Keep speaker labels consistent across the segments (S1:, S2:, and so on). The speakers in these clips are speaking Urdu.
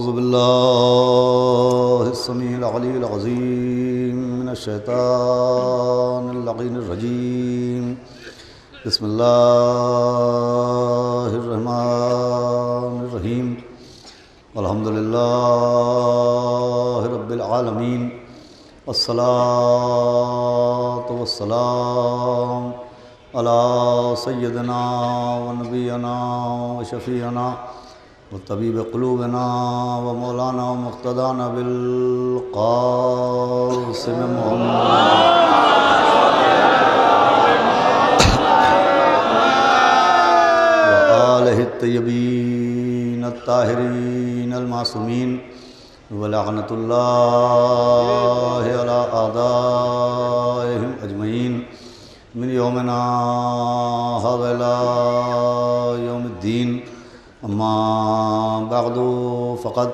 S1: أعوذ بالله السميع العلي العظيم من الشيطان اللعين الرجيم. بسم الله الرحمن الرحيم. الحمد لله رب العالمين، والصلاة والسلام على سيدنا ونبينا وشفيعنا وطبيب قلوبنا ومولانا ومقتدانا بالقاسم محمد وآله الطيبين الطاهرين المعصومين، ولعنة الله على أعدائهم أجمعين من يومنا هذا إلى يوم الدين. اما بعد فقد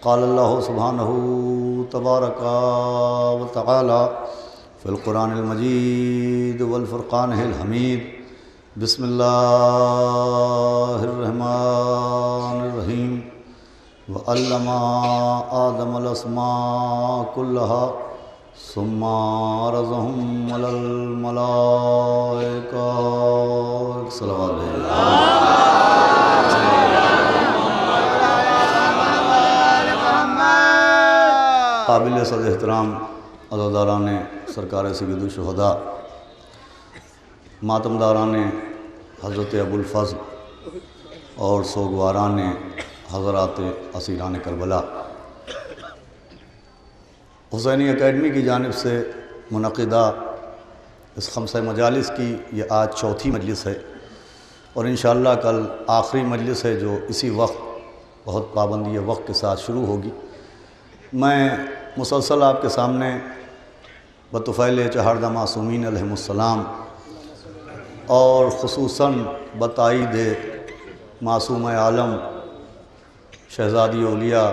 S1: قال الله سبحانه تبارك وتعالى في القرآن المجيد والفرقان الحميد. بسم الله الرحمن الرحيم. وعلم آدم الأسماء كلها ثم عرضهم على الملائكة. صلوات قابل صد احترام عزاداران سرکار سید الشہداء، ماتمداران حضرت ابو الفضل اور سوگواران حضرات اسیران کربلا، حسینی اکیڈمی کی جانب سے منعقدہ اس خمسہ مجالس کی یہ آج چوتھی مجلس ہے، اور انشاءاللہ کل آخری مجلس ہے جو اسی وقت بہت پابندی وقت کے ساتھ شروع ہوگی. میں مسلسل آپ کے سامنے بطفیل چہاردہ معصومین علیہم السلام اور خصوصاً بتائید معصوم عالم شہزادی اولیاء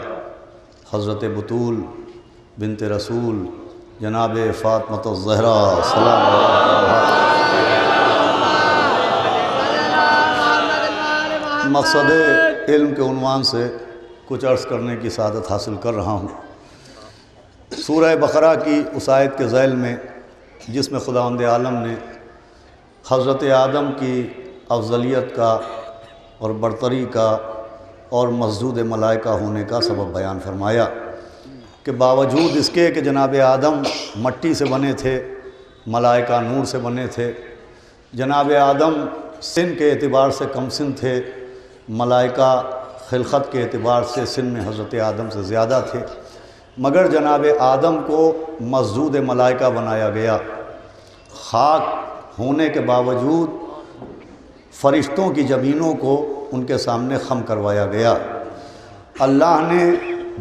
S1: حضرت بطول بنت رسول جناب فاطمۃ الزہرا سلام مقصد علم کے عنوان سے کچھ عرض کرنے کی سعادت حاصل کر رہا ہوں. سورہ بقرہ کی اس آیت کے ذیل میں جس میں خداوند عالم نے حضرت آدم کی افضلیت کا اور برتری کا اور مسجود ملائکہ ہونے کا سبب بیان فرمایا کہ باوجود اس کے کہ جناب آدم مٹی سے بنے تھے، ملائکہ نور سے بنے تھے، جناب آدم سن کے اعتبار سے کم سن تھے، ملائکہ خلقت کے اعتبار سے سن میں حضرت آدم سے زیادہ تھے، مگر جناب آدم کو مسجود ملائکہ بنایا گیا. خاک ہونے کے باوجود فرشتوں کی جبینوں کو ان کے سامنے خم کروایا گیا. اللہ نے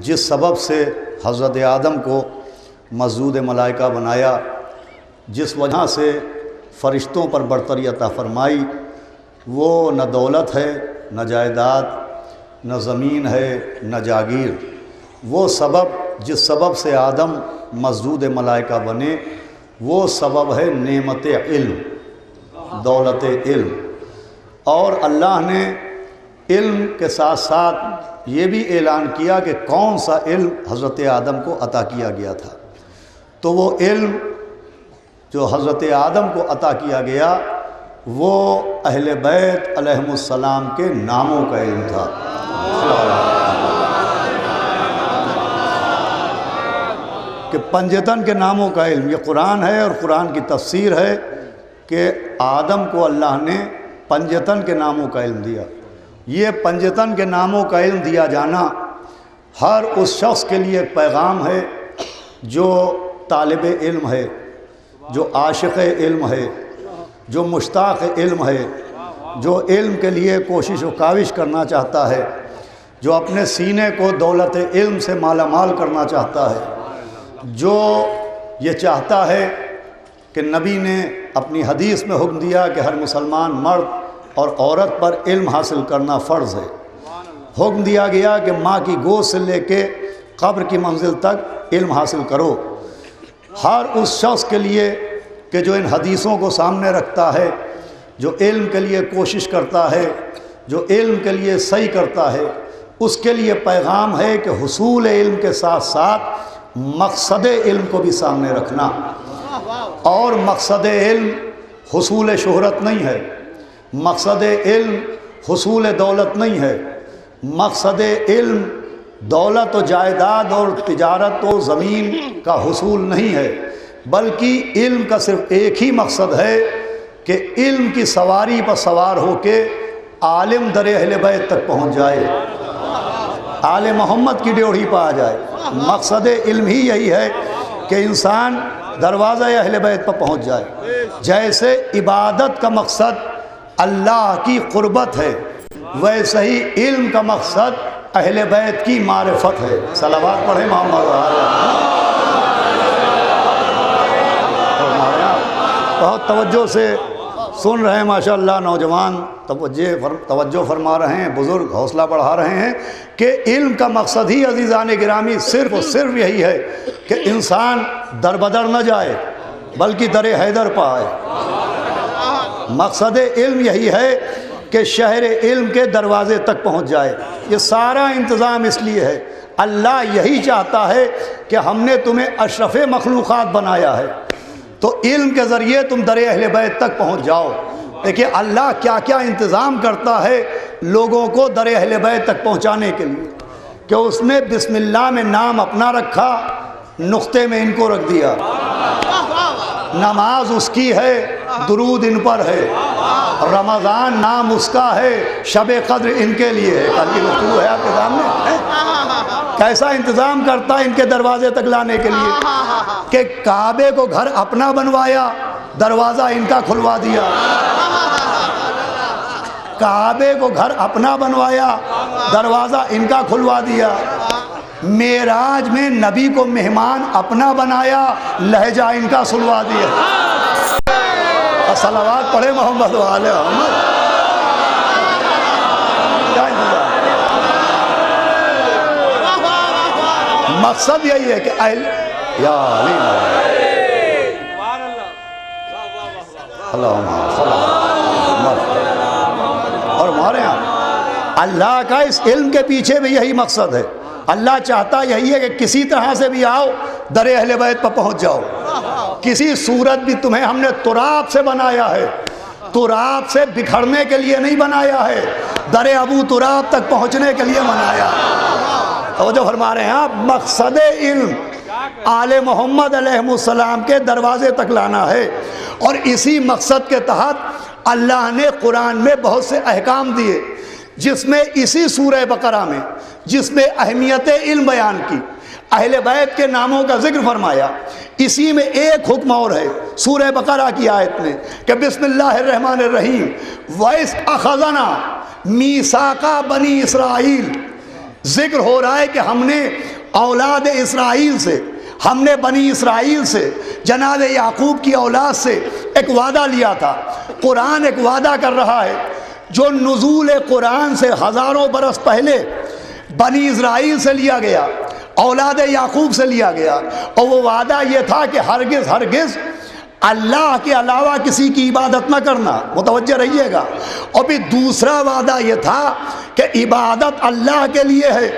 S1: جس سبب سے حضرت آدم کو مسجود ملائکہ بنایا، جس وجہ سے فرشتوں پر برتری عطا فرمائی، وہ نہ دولت ہے، نہ جائیداد، نہ زمین ہے، نہ جاگیر. وہ سبب جس سبب سے آدم مسجود ملائکہ بنے، وہ سبب ہے نعمت علم، دولت علم. اور اللہ نے علم کے ساتھ ساتھ یہ بھی اعلان کیا کہ کون سا علم حضرت آدم کو عطا کیا گیا تھا. تو وہ علم جو حضرت آدم کو عطا کیا گیا وہ اہل بیت علیہم السلام کے ناموں کا علم تھا. کہ پنجتن کے ناموں کا علم، یہ قرآن ہے اور قرآن کی تفسیر ہے کہ آدم کو اللہ نے پنجتن کے ناموں کا علم دیا. یہ پنجتن کے ناموں کا علم دیا جانا ہر اس شخص کے لیے ایک پیغام ہے جو طالب علم ہے، جو عاشق علم ہے، جو مشتاق علم ہے، جو علم کے لیے کوشش و کاوش کرنا چاہتا ہے، جو اپنے سینے کو دولت علم سے مالا مال کرنا چاہتا ہے، جو یہ چاہتا ہے کہ نبی نے اپنی حدیث میں حکم دیا کہ ہر مسلمان مرد اور عورت پر علم حاصل کرنا فرض ہے. حکم دیا گیا کہ ماں کی گود سے لے کے قبر کی منزل تک علم حاصل کرو. ہر اس شخص کے لیے کہ جو ان حدیثوں کو سامنے رکھتا ہے، جو علم کے لیے کوشش کرتا ہے، جو علم کے لیے صحیح کرتا ہے، اس کے لیے پیغام ہے کہ حصول علم کے ساتھ ساتھ مقصد علم کو بھی سامنے رکھنا، اور مقصد علم حصول شہرت نہیں ہے، مقصد علم حصول دولت نہیں ہے، مقصد علم دولت و جائیداد اور تجارت و زمین کا حصول نہیں ہے، بلکہ علم کا صرف ایک ہی مقصد ہے کہ علم کی سواری پر سوار ہو کے عالم در اہل بیت تک پہنچ جائے، آل محمد کی ڈیوڑھی پہ آ جائے۔ مقصد علم ہی یہی ہے کہ انسان دروازہ اہل بیت پر پہنچ جائے۔ جیسے عبادت کا مقصد اللہ کی قربت ہے، ویسے ہی علم کا مقصد اہل بیت کی معرفت ہے۔ صلوات پڑھیں محمد بہت توجہ سے سن رہے ہیں ماشاءاللہ، نوجوان توجہ فرما رہے ہیں، بزرگ حوصلہ بڑھا رہے ہیں کہ علم کا مقصد ہی عزیزان گرامی صرف اور صرف یہی ہے کہ انسان در بدر نہ جائے بلکہ در حیدر پہ آئے۔ مقصد علم یہی ہے کہ شہر علم کے دروازے تک پہنچ جائے۔ یہ سارا انتظام اس لیے ہے، اللہ یہی چاہتا ہے کہ ہم نے تمہیں اشرف مخلوقات بنایا ہے، تو علم کے ذریعے تم در اہل بیت تک پہنچ جاؤ۔ دیکھیے اللہ کیا کیا انتظام کرتا ہے لوگوں کو در اہل بیت تک پہنچانے کے لیے، کہ اس نے بسم اللہ میں نام اپنا رکھا، نقطے میں ان کو رکھ دیا، نماز اس کی ہے، درود ان پر ہے، رمضان نام اس کا ہے، شب قدر ان کے لیے ہے۔ کل کی گفتگو ہے آپ کے سامنے، کیسا انتظام کرتا ہے ان کے دروازے تک لانے کے لیے، کہ کعبے کو گھر اپنا بنوایا، دروازہ ان کا کھلوا دیا، کعبے کو گھر اپنا بنوایا، دروازہ ان کا کھلوا دیا، معراج میں نبی کو مہمان اپنا بنایا، لہجہ ان کا سلوا دیا۔ صلوات پڑھے محمد وآل محمد۔ کیا انتظام؟ مقصد یہی ہے کہ یا علی اور ہمارے یہاں اللہ کا اس علم کے پیچھے بھی یہی مقصد ہے۔ اللہ چاہتا یہی ہے کہ کسی طرح سے بھی آؤ در اہل بیت پر پہنچ جاؤ۔ کسی صورت بھی تمہیں ہم نے تراب سے بنایا ہے، تراب سے بکھرنے کے لیے نہیں بنایا ہے، در ابو تراب تک پہنچنے کے لیے بنایا۔ توجہ فرما رہے ہیں آپ، مقصد علم آل محمد علیہ السلام کے دروازے تک لانا ہے، اور اسی مقصد کے تحت اللہ نے قرآن میں بہت سے احکام دیے، جس میں اسی سورہ بقرہ میں جس میں اہمیت علم بیان کی، اہل بیت کے ناموں کا ذکر فرمایا، اسی میں ایک حکم اور ہے سورہ بقرہ کی آیت میں کہ بسم اللہ الرحمن الرحیم وَإِذْ أَخَذْنَا مِيثَاقَ بَنِي اسرائیل۔ ذکر ہو رہا ہے کہ ہم نے اولاد اسرائیل سے، ہم نے بنی اسرائیل سے، جناب یعقوب کی اولاد سے ایک وعدہ لیا تھا۔ قرآن ایک وعدہ کر رہا ہے جو نزول قرآن سے ہزاروں برس پہلے بنی اسرائیل سے لیا گیا، اولاد یعقوب سے لیا گیا، اور وہ وعدہ یہ تھا کہ ہرگز ہرگز اللہ کے علاوہ کسی کی عبادت نہ کرنا۔ متوجہ رہیے گا۔ اور پھر دوسرا وعدہ یہ تھا کہ عبادت اللہ کے لیے ہے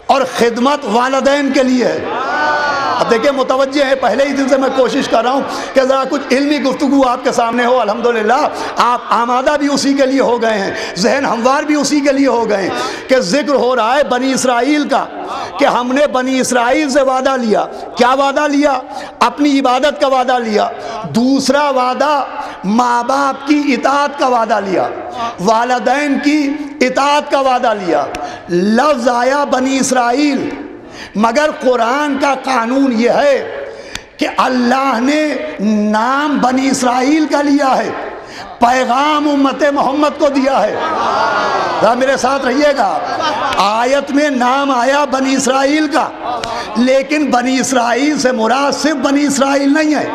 S1: اور خدمت والدین کے لیے ہے۔ اب دیکھیں متوجہ ہے، پہلے ہی دن سے میں کوشش کر رہا ہوں کہ ذرا کچھ علمی گفتگو آپ کے سامنے ہو۔ الحمدللہ آپ آمادہ بھی اسی کے لیے ہو گئے ہیں، ذہن ہموار بھی اسی کے لیے ہو گئے ہیں کہ ذکر ہو رہا ہے بنی اسرائیل کا، کہ ہم نے بنی اسرائیل سے وعدہ لیا۔ کیا وعدہ لیا؟ اپنی عبادت کا وعدہ لیا۔ دوسرا وعدہ ماں باپ کی اطاعت کا وعدہ لیا، والدین کی اطاعت کا وعدہ لیا۔ لفظ آیا بنی اسرائیل، مگر قرآن کا قانون یہ ہے کہ اللہ نے نام بنی اسرائیل کا لیا ہے، پیغام امت محمد کو دیا ہے۔ ذرا میرے ساتھ رہیے گا، آیت میں نام آیا بنی اسرائیل کا، لیکن بنی اسرائیل سے مراد صرف بنی اسرائیل نہیں ہے۔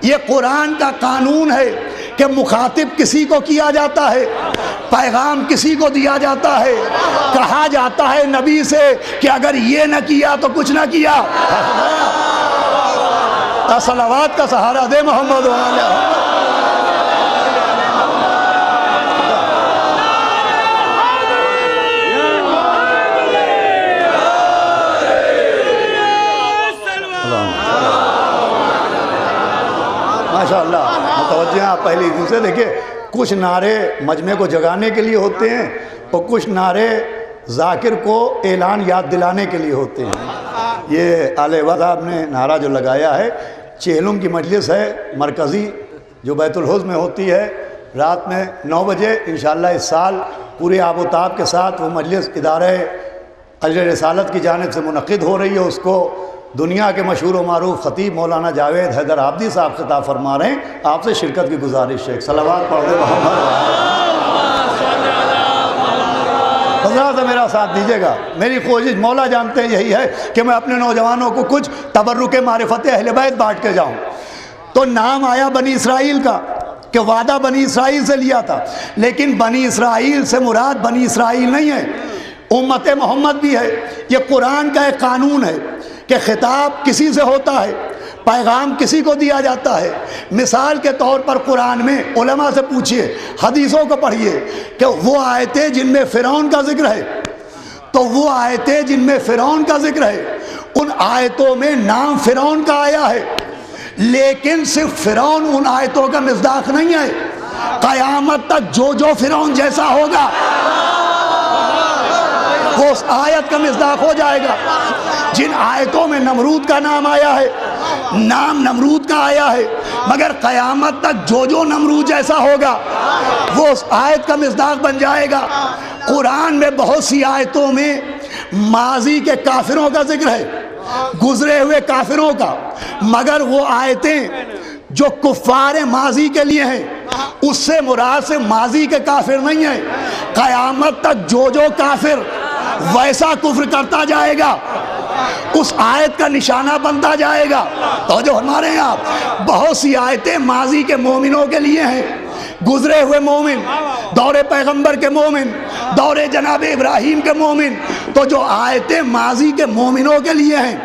S1: یہ قرآن کا قانون ہے کہ مخاطب کسی کو کیا جاتا ہے، پیغام کسی کو دیا جاتا ہے، کہا جاتا ہے نبی سے کہ اگر یہ نہ کیا تو کچھ نہ کیا۔ صلوات کا سہارا دے محمد وعلیہ۔ ماشاءاللہ متوجہ ہیں آپ پہلے دن سے. دیکھیں کچھ نعرے مجمع کو جگانے کے لیے ہوتے ہیں اور کچھ نعرے ذاکر کو اعلان یاد دلانے کے لیے ہوتے ہیں. یہ آل وحدت صاحب نے نعرہ جو لگایا ہے، چہلم کی مجلس ہے مرکزی جو بیت الحوض میں ہوتی ہے، رات میں 9 بجے انشاءاللہ اس سال پورے آب و تاب کے ساتھ وہ مجلس ادارہ اجر رسالت کی جانب سے منعقد ہو رہی ہے. اس کو دنیا کے مشہور و معروف خطیب مولانا جاوید حیدر عابدی صاحب خطاب فرما رہے ہیں. آپ سے شرکت کی گزارش ہے. صلوات پڑھ دے محمد. حضرات میرا ساتھ دیجیے گا. میری کوشش مولا جانتے ہیں یہی ہے کہ میں اپنے نوجوانوں کو کچھ تبرک معرفت اہل بیت بانٹ کے جاؤں. تو نام آیا بنی اسرائیل کا کہ وعدہ بنی اسرائیل سے لیا تھا، لیکن بنی اسرائیل سے مراد بنی اسرائیل نہیں ہے، امت محمد بھی ہے. یہ قرآن کا ایک قانون ہے کہ خطاب کسی سے ہوتا ہے، پیغام کسی کو دیا جاتا ہے. مثال کے طور پر قرآن میں علماء سے پوچھئے، حدیثوں کو پڑھیے کہ وہ آیتیں جن میں فرعون کا ذکر ہے، تو وہ آیتیں جن میں فرعون کا ذکر ہے ان آیتوں میں نام فرعون کا آیا ہے، لیکن صرف فرعون ان آیتوں کا مصداق نہیں ہے. قیامت تک جو فرعون جیسا ہوگا وہ اس آیت کا مصداق ہو جائے گا. جن آیتوں میں نمرود کا نام آیا ہے، نام نمرود کا آیا ہے، مگر قیامت تک جو نمرود جیسا ہوگا وہ اس آیت کا مصداق بن جائے گا. قرآن میں بہت سی آیتوں میں ماضی کے کافروں کا ذکر ہے، گزرے ہوئے کافروں کا، مگر وہ آیتیں جو کفار ماضی کے لیے ہیں اس سے مراد سے ماضی کے کافر نہیں ہیں. قیامت تک جو کافر ویسا کفر کرتا جائے گا اس آیت کا نشانہ بنتا جائے گا. تو جو ہمارے یہاں بہت سی آیتیں ماضی کے مومنوں کے لیے ہیں، گزرے ہوئے مومن، دور پیغمبر کے مومن، دور جناب ابراہیم کے مومن. تو جو آیتیں ماضی کے مومنوں کے لیے ہیں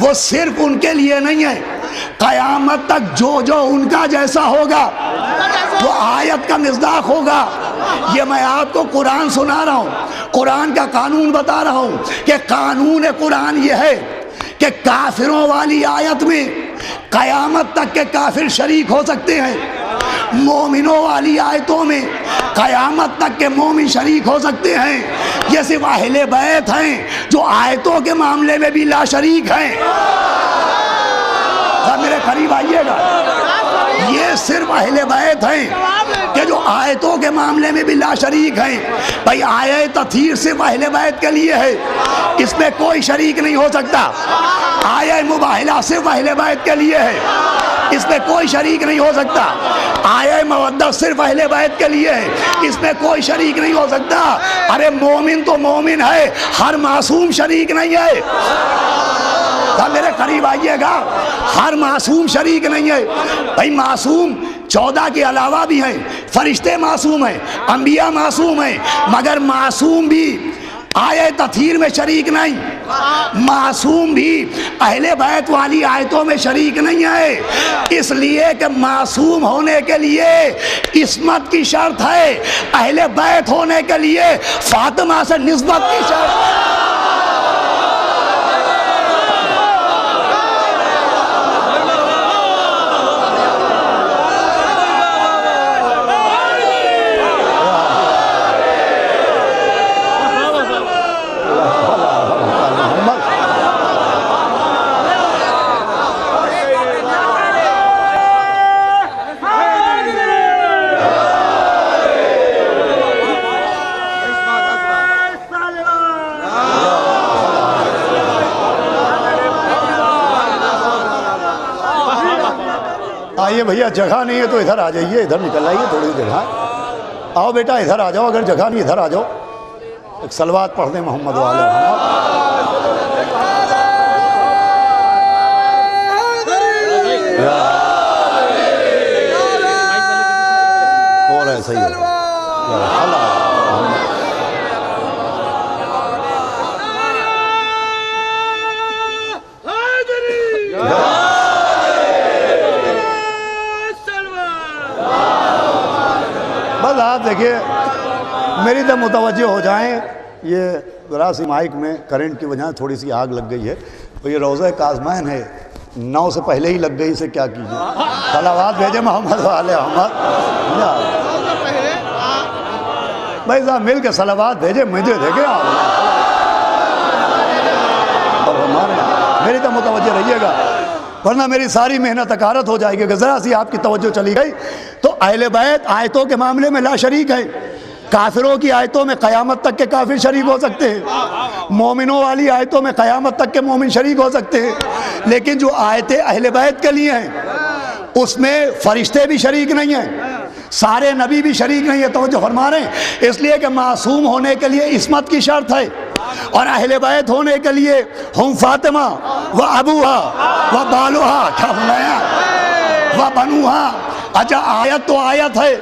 S1: وہ صرف ان کے لیے نہیں ہیں، قیامت تک جو ان کا جیسا ہوگا وہ آیت کا مصداق ہوگا. یہ میں آپ کو قرآن سنا رہا ہوں، قرآن کا قانون بتا رہا ہوں کہ قانون قرآن یہ ہے کہ کافروں والی آیت میں قیامت تک کے کافر شریک ہو سکتے ہیں، مومنوں والی آیتوں میں قیامت تک کے مومن شریک ہو سکتے ہیں. یہ صرف اہل بیت ہیں جو آیتوں کے معاملے میں بھی لا شریک ہیں. میرے قریب آئیے گا. یہ صرف اہل بیت ہیں کہ جو آیتوں کے معاملے میں بھی لا شریک ہیں. بھائی آیت تطہیر صرف اہل بیت کے لیے ہے، اس میں کوئی شریک نہیں ہو سکتا. آیت مباہلہ صرف اہل بیت کے لیے ہے، اس میں کوئی شریک نہیں ہو سکتا. آیت مودت صرف اہل بیت کے لیے ہے، اس میں کوئی شریک نہیں ہو سکتا. ارے مومن تو مومن ہے، ہر معصوم شریک نہیں ہے. میرے قریب آئیے گا. ہر معصوم شریک نہیں ہے. بھائی معصوم 14 کے علاوہ بھی ہیں، فرشتے معصوم ہیں، انبیاء معصوم ہیں، مگر معصوم بھی آیت تطہیر میں شریک نہیں، معصوم بھی اہل بیت والی آیتوں میں شریک نہیں ہے. اس لیے کہ معصوم ہونے کے لیے عصمت کی شرط ہے، اہل بیت ہونے کے لیے فاطمہ سے نسبت کی شرط ہے. آئیے بھیا، جگہ نہیں ہے تو ادھر آ جائیے، ادھر نکل آئیے، تھوڑی جگہ. آؤ بیٹا ادھر آ جاؤ، اگر جگہ نہیں ادھر آ جاؤ. ایک صلوات پڑھ دیں محمد والے محمد. اور ایسا ہی ہے. بس آپ دیکھیے میری طرف متوجہ ہو جائیں. یہ ذرا سی مائک میں کرنٹ کی وجہ سے تھوڑی سی آگ لگ گئی ہے. تو یہ روضہ کاظمین ہے 9 سے پہلے ہی لگ گئی، اسے کیا کیجیے؟ صلوات بھیجے محمد والے احمد بھائی صاحب، مل کے صلوات بھیجے، مجھے دیکھے آپ اور میری تو متوجہ رہیے گا، ورنہ میری ساری محنت اکارت ہو جائے گی۔ کہ ذرا سی آپ کی توجہ چلی گئی تو اہل بیت آیتوں کے معاملے میں لا شریک ہے۔ کافروں کی آیتوں میں قیامت تک کے کافر شریک ہو سکتے ہیں، مومنوں والی آیتوں میں قیامت تک کے مومن شریک ہو سکتے ہیں، لیکن جو آیتیں اہل بیت کے لیے ہیں اس میں فرشتے بھی شریک نہیں ہیں، سارے نبی بھی شریک نہیں ہیں۔ توجہ فرما رہے ہیں، اس لیے کہ معصوم ہونے کے لیے عصمت کی شرط ہے، اور اہل بیت ہونے کے لیے ہم فاطمہ و ابوہا و بالوہا، کیا فرمایا، و بنوہا۔ اچھا، آیت تو آیت ہے،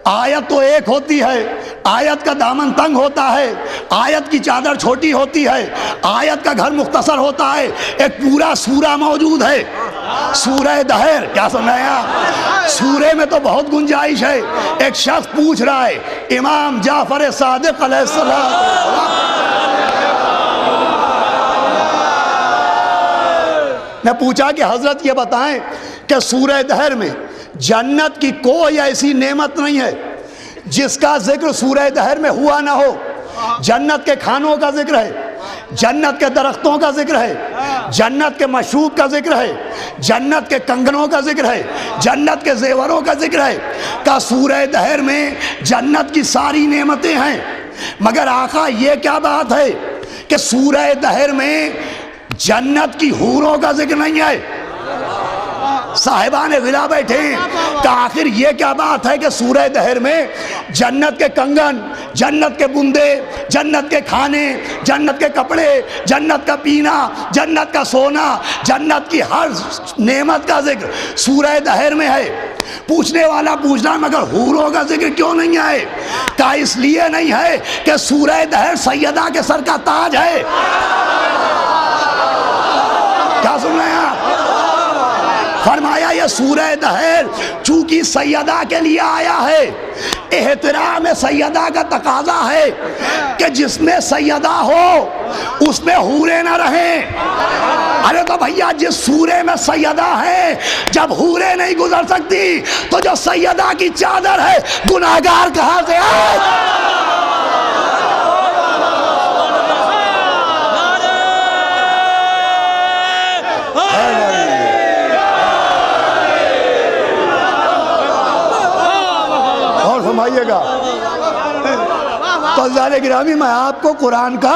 S1: آیت تو ایک ہوتی ہے، آیت کا دامن تنگ ہوتا ہے، آیت کی چادر چھوٹی ہوتی ہے، آیت کا گھر مختصر ہوتا ہے، ایک پورا سورہ موجود ہے، سورہ دہر، کیا سنایا؟ سورہ میں تو بہت گنجائش ہے۔ ایک شخص پوچھ رہا ہے امام جعفر صادق علیہ السلام، نے پوچھا کہ حضرت یہ بتائیں کہ سورہ دہر میں جنت کی کوئی ایسی نعمت نہیں ہے جس کا ذکر سورہ دہر میں ہوا نہ ہو۔ جنت کے کھانوں کا ذکر ہے، جنت کے درختوں کا ذکر ہے، جنت کے مشروب کا ذکر ہے، جنت کے کنگنوں کا ذکر ہے، جنت کے زیوروں کا ذکر ہے۔ کہ سورہ دہر میں جنت کی ساری نعمتیں ہیں، مگر آقا یہ کیا بات ہے کہ سورہ دہر میں جنت کی حوروں کا ذکر نہیں ہے؟ صاحبان ولا بیٹھے کہ آخر یہ کیا بات ہے کہ سورہ دہر میں جنت کے کنگن، جنت کے بندے، جنت کے کھانے، جنت کے کپڑے، جنت کا پینا، جنت کا سونا، جنت کی ہر نعمت کا ذکر سورہ دہر میں ہے۔ پوچھنے والا پوچھنا مگر حوروں کا ذکر کیوں نہیں ہے؟ کہ اس لیے نہیں ہے کہ سورہ دہر سیدہ کے سر کا تاج ہے۔ کیا سن رہے ہیں؟ فرمایا یہ سورہ دہر چونکہ سیدہ کے لیے آیا ہے، احترام سیدہ کا تقاضا ہے کہ جس میں سیدہ ہو اس میں حوریں نہ رہیں۔ ارے تو بھیا جس سورے میں سیدہ ہے جب حوریں نہیں گزر سکتی تو جو سیدہ کی چادر ہے گناہگار کہاں سے آئے؟ فرمائیے گا۔ تو عزیزان گرامی، میں آپ کو قرآن کا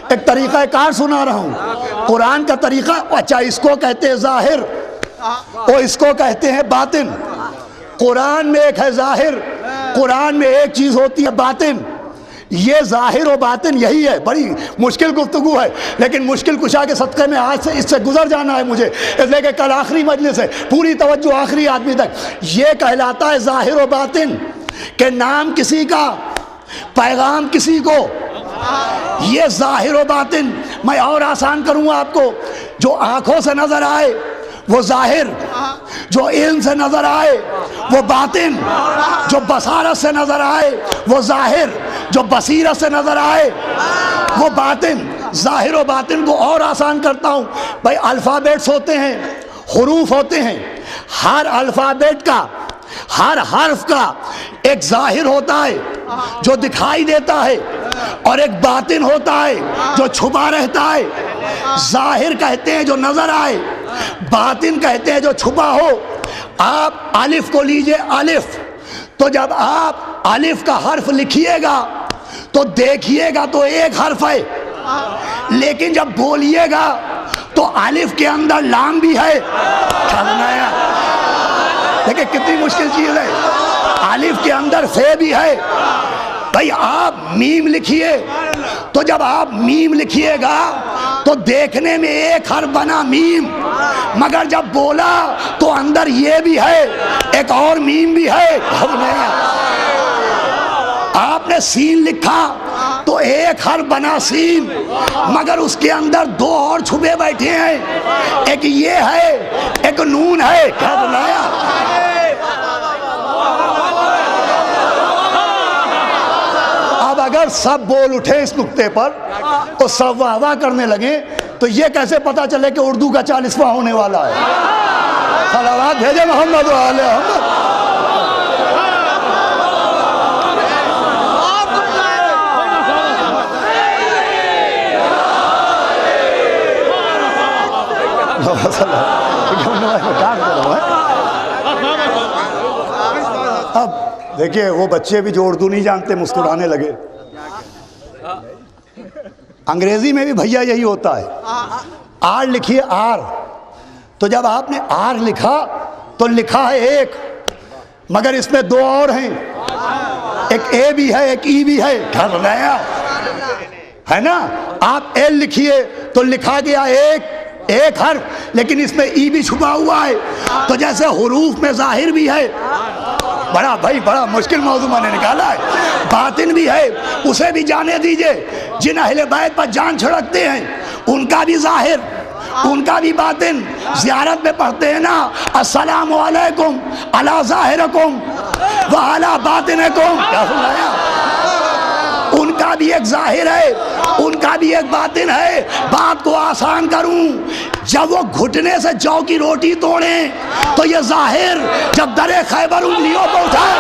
S1: ایک طریقہ کار سنا رہا ہوں۔ قرآن کا طریقہ، اچھا اس کو کہتے ہیں ظاہر اور اس کو کہتے ہیں باطن۔ قرآن میں ایک ہے ظاہر، قرآن میں ایک چیز ہوتی ہے باطن۔ یہ ظاہر و باطن یہی ہے۔ بڑی مشکل گفتگو ہے، لیکن مشکل کشا کے صدقے میں آج سے اس سے گزر جانا ہے مجھے، اس لیے کہ کل آخری مجلس ہے، پوری توجہ آخری آدمی تک۔ یہ کہلاتا ہے ظاہر و باطن، کہ نام کسی کا، پیغام کسی کو، یہ ظاہر و باطن۔ میں اور آسان کروں آپ کو، جو آنکھوں سے نظر آئے وہ ظاہر، جو علم سے نظر آئے وہ باطن، جو بصارت سے نظر آئے وہ ظاہر، جو بصیرت سے نظر آئے وہ باطن۔ ظاہر و باطن کو اور آسان کرتا ہوں بھائی، الفابیٹس ہوتے ہیں، حروف ہوتے ہیں، ہر الفابیٹ کا، ہر حرف کا ایک ظاہر ہوتا ہے جو دکھائی دیتا ہے، اور ایک باطن ہوتا ہے جو چھپا رہتا ہے۔ ظاہر کہتے ہیں جو نظر آئے، باطن کہتے ہیں جو چھپا ہو۔ آپ الف کو لیجئے، الف، تو جب آپ الف کا حرف لکھیے گا تو دیکھیے گا تو ایک حرف ہے، لیکن جب بولیے گا تو الف کے اندر لام بھی ہے۔ دیکھیں کتنی مشکل چیز ہے، الف کے اندر فے بھی ہے۔ بھائی آپ میم لکھیے تو جب آپ میم لکھیے گا تو دیکھنے میں ایک حرف بنا میم، مگر جب بولا تو اندر یہ بھی ہے، ایک اور میم بھی ہے۔ آپ نے سین لکھا تو ایک حرف بنا سین، مگر اس کے اندر دو اور چھپے بیٹھے ہیں، ایک یہ ہے ایک نون ہے۔ کیا بنایا؟ اب اگر سب بول اٹھے اس نقطے پر اور سب واہ واہ کرنے لگے تو تو یہ کیسے پتا چلے کہ اردو کا 40واں ہونے والا ہے؟ صلوات بھیجے محمد و آل محمد۔ اب دیکھیے وہ بچے بھی جو اردو نہیں جانتے مسکرانے لگے۔ انگریزی میں بھی بھیا یہی ہوتا ہے، آر لکھیے آر، تو جب آپ نے آر لکھا تو لکھا ہے ایک، مگر اس میں دو اور ہیں، ایک اے بھی ہے ایک ای بھی ہے، گھر نیا ہے نا۔ آپ ایل لکھیے تو لکھا گیا ایک حرف، لیکن اس میں ای بھی چھپا ہوا ہے، تو جیسے حروف میں ظاہر بھی ہے، بڑا مشکل موضوع میں نے نکالا ہے، باطن بھی ہے، اسے بھی جانے دیجئے۔ جن اہل بیت پر جان چھڑکتے ہیں ان کا بھی ظاہر ان کا بھی باطن، زیارت میں پڑھتے ہیں نا السلام علیکم علی ظاہرکم وعلی باطنکم، کیا سنایا؟ ان کا بھی ایک ظاہر ہے ان کا بھی ایک باطن ہے۔ بات کو آسان کروں، جب وہ گھٹنے سے جو کی روٹی توڑیں تو یہ ظاہر، جب در خیبر انگلیوں کو اٹھائیں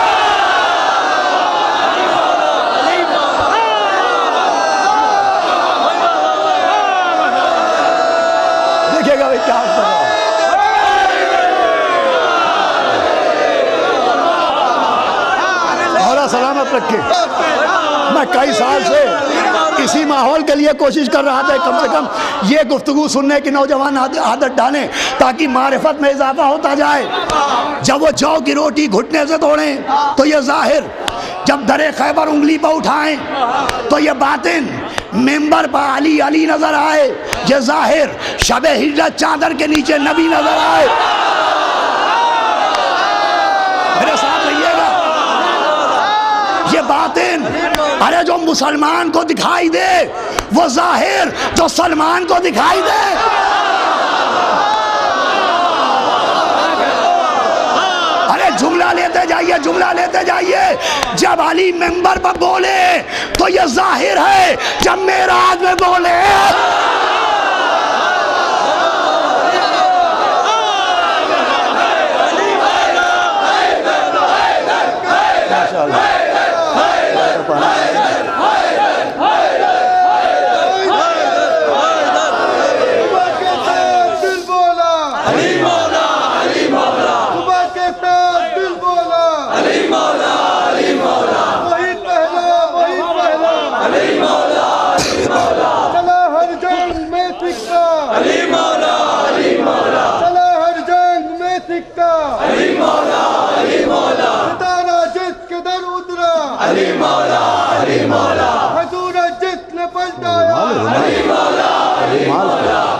S1: دیکھیے گا کیا مولا سلامت رکھے۔ میں کئی سال سے اسی ماحول کے لیے کوشش کر رہا تھا، کم سے کم یہ گفتگو سننے کی نوجوان عادت ڈالیں تاکہ معرفت میں اضافہ ہوتا جائے۔ جب وہ جو کی روٹی گھٹنے سے توڑیں تو یہ ظاہر، جب در خیبر انگلی پر اٹھائیں تو یہ باطن، ممبر پر علی علی نظر آئے یہ ظاہر، شب ہجرت چادر کے نیچے نبی نظر آئے، میرے ساتھ رہیے گا، یہ باطن، ارے جو مسلمان کو دکھائی دے وہ ظاہر جو سلمان کو دکھائی دے۔ ارے جملہ لیتے جائیے، جب علی منبر پر بولے تو یہ ظاہر ہے، جب معراج میں بولے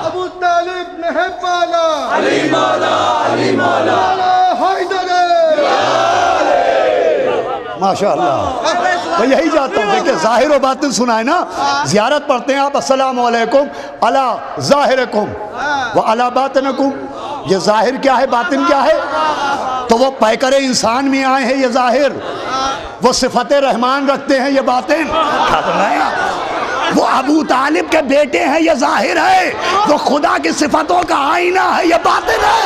S2: ابو طالب نے ہے پالا، علی مولا علی مولا
S1: ماشاءاللہ۔ میں یہی چاہتا ہوں، دیکھیں ظاہر و باطن سنا ہے نا، زیارت پڑھتے ہیں آپ السلام علیکم علی ظاہرکم وعلی باطنکم، یہ ظاہر کیا ہے باطن کیا ہے؟ تو وہ پیکر انسان میں آئے ہیں یہ ظاہر، وہ صفت رحمان رکھتے ہیں یہ باطن، وہ ابو طالب کے بیٹے ہیں یہ ظاہر ہے، وہ خدا کی صفتوں کا آئینہ ہے یہ باطن ہے۔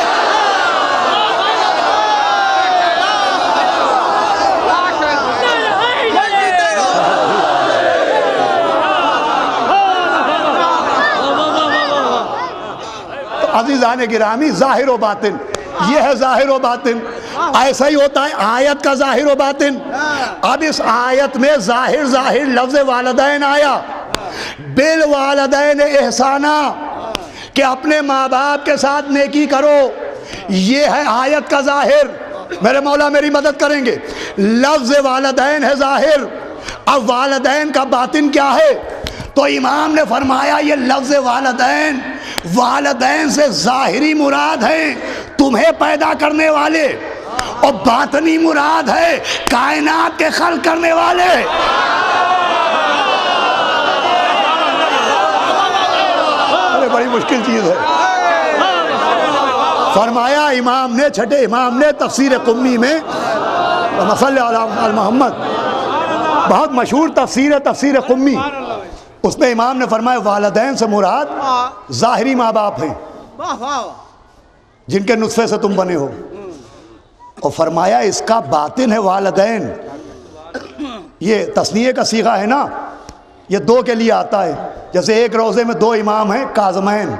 S1: عزیزان گرامی، ظاہر و باطن، یہ ہے ظاہر و باطن۔ ایسا ہی ہوتا ہے آیت کا ظاہر و باطن۔ اب اس آیت میں ظاہر لفظ والدین آیا، بالوالدین احسانا، کہ اپنے ماں باپ کے ساتھ نیکی کرو، یہ ہے آیت کا ظاہر۔ میرے مولا میری مدد کریں گے، لفظ والدین ہے ظاہر، اب والدین کا باطن کیا ہے؟ تو امام نے فرمایا یہ لفظ والدین سے ظاہری مراد ہے تمہیں پیدا کرنے والے، اور باطنی مراد ہے کائنات کے خلق کرنے والے۔ بڑی مشکل چیز ہے۔ فرمایا امام نے، چھٹے امام نے تفسیر قمی میں، صلی اللہ علیہ محمد، بہت مشہور تفسیر ہے تفسیر قمی، اس میں امام نے فرمایا والدین سے مراد ظاہری ماں باپ ہیں جن کے نطفے سے تم بنے ہو، اور فرمایا اس کا باطن ہے والدین. یہ تثنیہ کا صیغہ ہے نا، یہ دو کے لیے آتا ہے. جیسے ایک روضے میں دو امام ہیں کاظمین،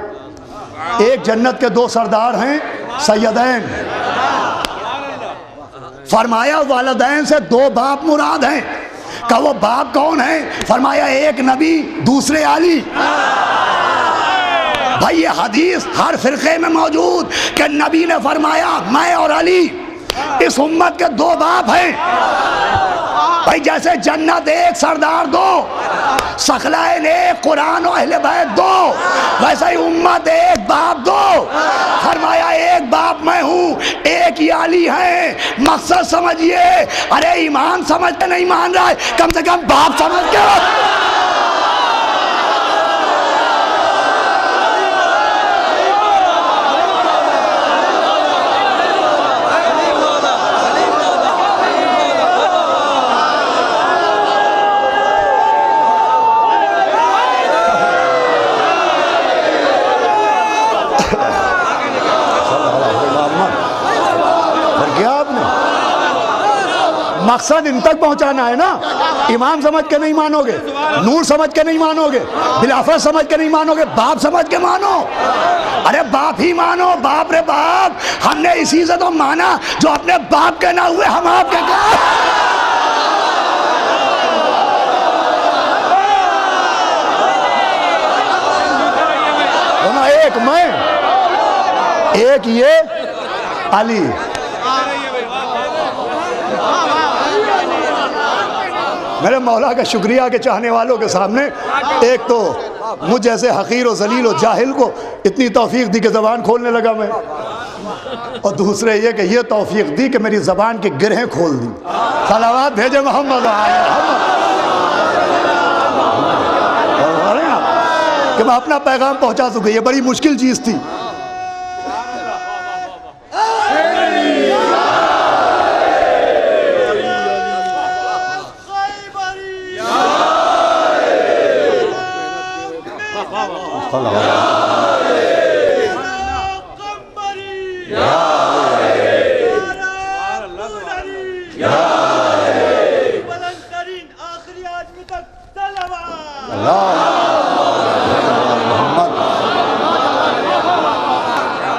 S1: ایک جنت کے دو سردار ہیں سیدین. فرمایا والدین سے دو باپ مراد ہیں. کہ وہ باپ کون ہیں؟ فرمایا ایک نبی دوسرے علی. بھائی یہ حدیث ہر فرقے میں موجود کہ نبی نے فرمایا میں اور علی اس امت کے دو باپ ہیں. بھائی جیسے جنت ایک سردار دو، ثقلین ایک، قرآن و اہل بیت دو، ویسے ہی امت ایک باپ دو. فرمایا ایک باپ میں ہوں، ایک ہی علی ہیں. مقصد سمجھیے. ارے ایمان سمجھ کے نہیں مان رہا ہے، کم سے کم باپ سمجھ کے. مقصد ان تک پہنچانا ہے نا. امام سمجھ کے نہیں مانو گے، نور سمجھ کے نہیں مانو گے، خلافت سمجھ کے نہیں مانو گے، باپ سمجھ کے مانو. ارے باپ ہی مانو، باپ رے باپ. ہم نے اسی سے تو مانا جو اپنے باپ کے نہ ہوئے ہم آپ کے کہا. ایک میں، ایک یہ علی. میرے مولا کا شکریہ کہ چاہنے والوں کے سامنے ایک تو مجھ جیسے حقیر و ذلیل و جاہل کو اتنی توفیق دی کہ زبان کھولنے لگا میں، اور دوسرے یہ کہ یہ توفیق دی کہ میری زبان کی گرہیں کھول دی. صلوات بھیجے محمد کہ میں اپنا پیغام پہنچا سکوں. یہ بڑی مشکل چیز تھی.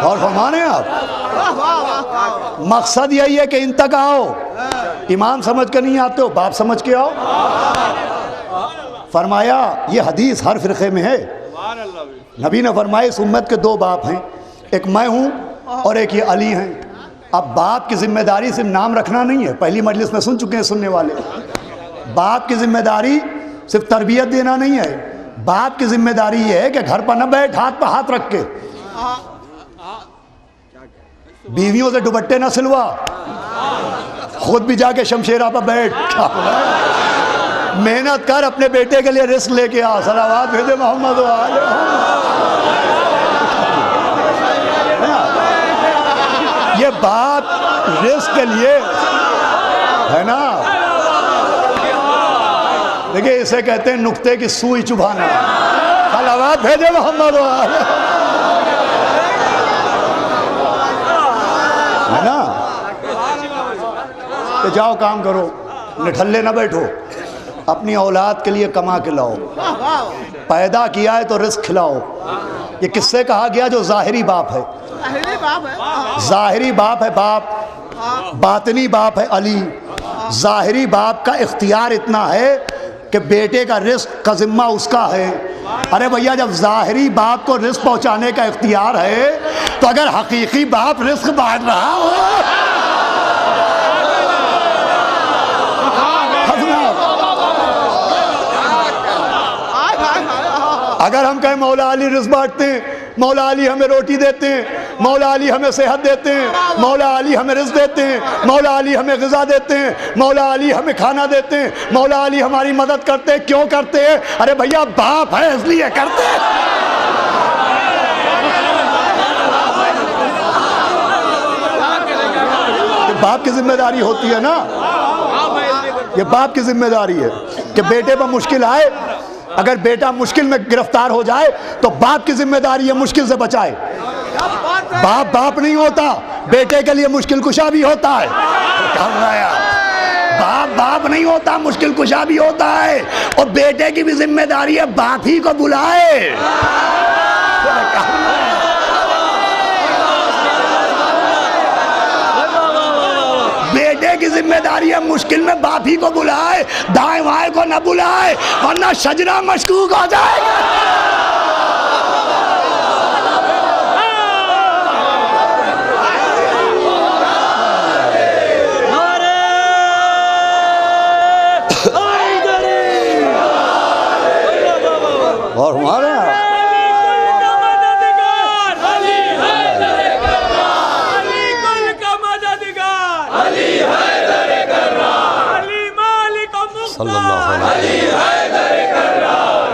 S1: اور فرمانے آپ مقصد یہی ہے کہ ان تک آؤ. امام سمجھ کے نہیں آتے ہو، باپ سمجھ کے آؤ. فرمایا یہ حدیث ہر فرقے میں ہے. نبی نے فرمایا اس امت کے دو باپ ہیں، ایک میں ہوں اور ایک یہ علی ہیں. اب باپ کی ذمہ داری صرف نام رکھنا نہیں ہے، پہلی مجلس میں سن چکے ہیں سننے والے. باپ کی ذمہ داری صرف تربیت دینا نہیں ہے. باپ کی ذمہ داری یہ ہے کہ گھر پر نہ بیٹھ ہاتھ پہ ہاتھ رکھ کے، بیویوں سے دوپٹے نہ سلوا، خود بھی جا کے شمشیرہ پہ بیٹھ، محنت کر، اپنے بیٹے کے لیے رزق لے کے آ. صلوات بھیجے محمد و آل محمد. یہ بات رزق کے لیے ہے نا. دیکھیں اسے کہتے ہیں نکتے کی سوئی چبھانا. صلوات بھیجے محمد و آل ہے نا. کہ جاؤ کام کرو، نٹھلے نہ بیٹھو. اپنی اولاد کے لیے کما کے لاؤ، پیدا کیا ہے تو رزق کھلاؤ. یہ کس سے کہا گیا؟ جو ظاہری باپ ہے. ظاہری باپ ہے باپ، باطنی باپ ہے علی. ظاہری باپ کا اختیار اتنا ہے کہ بیٹے کا رزق کا ذمہ اس کا ہے. ارے بھیا جب ظاہری باپ کو رزق پہنچانے کا اختیار ہے تو اگر حقیقی باپ رزق بانٹ رہا ہو، اگر ہم کہیں مولا علی رزق بانٹتے ہیں، مولا علی ہمیں روٹی دیتے ہیں، مولا علی ہمیں صحت دیتے ہیں، مولا علی ہمیں رزق دیتے ہیں، مولا علی ہمیں غذا دیتے ہیں، مولا علی ہمیں کھانا دیتے ہیں، مولا علی ہماری مدد کرتے ہیں، کیوں کرتے ہیں؟ ارے بھیا باپ ہے اس لیے کرتے ہیں. یہ باپ کی ذمہ داری ہوتی ہے نا. یہ باپ کی ذمہ داری ہے کہ بیٹے پر مشکل آئے اگر بیٹا مشکل میں گرفتار ہو جائے تو باپ کی ذمہ داری ہے مشکل سے بچائے. باپ باپ نہیں ہوتا, بیٹے کے لیے مشکل کشا بھی ہوتا ہے. باپ باپ نہیں ہوتا, مشکل کشا بھی ہوتا ہے, اور بیٹے کی بھی ذمہ داری ہے باپ ہی کو بلائے. بیٹے کی ذمہ داری ہے مشکل میں باپ ہی کو بلائے, دائیں بائیں کو نہ بلائے ورنہ شجرہ مشکوک ہو جائے گا. اور ہمارے صلی اللہ علیہ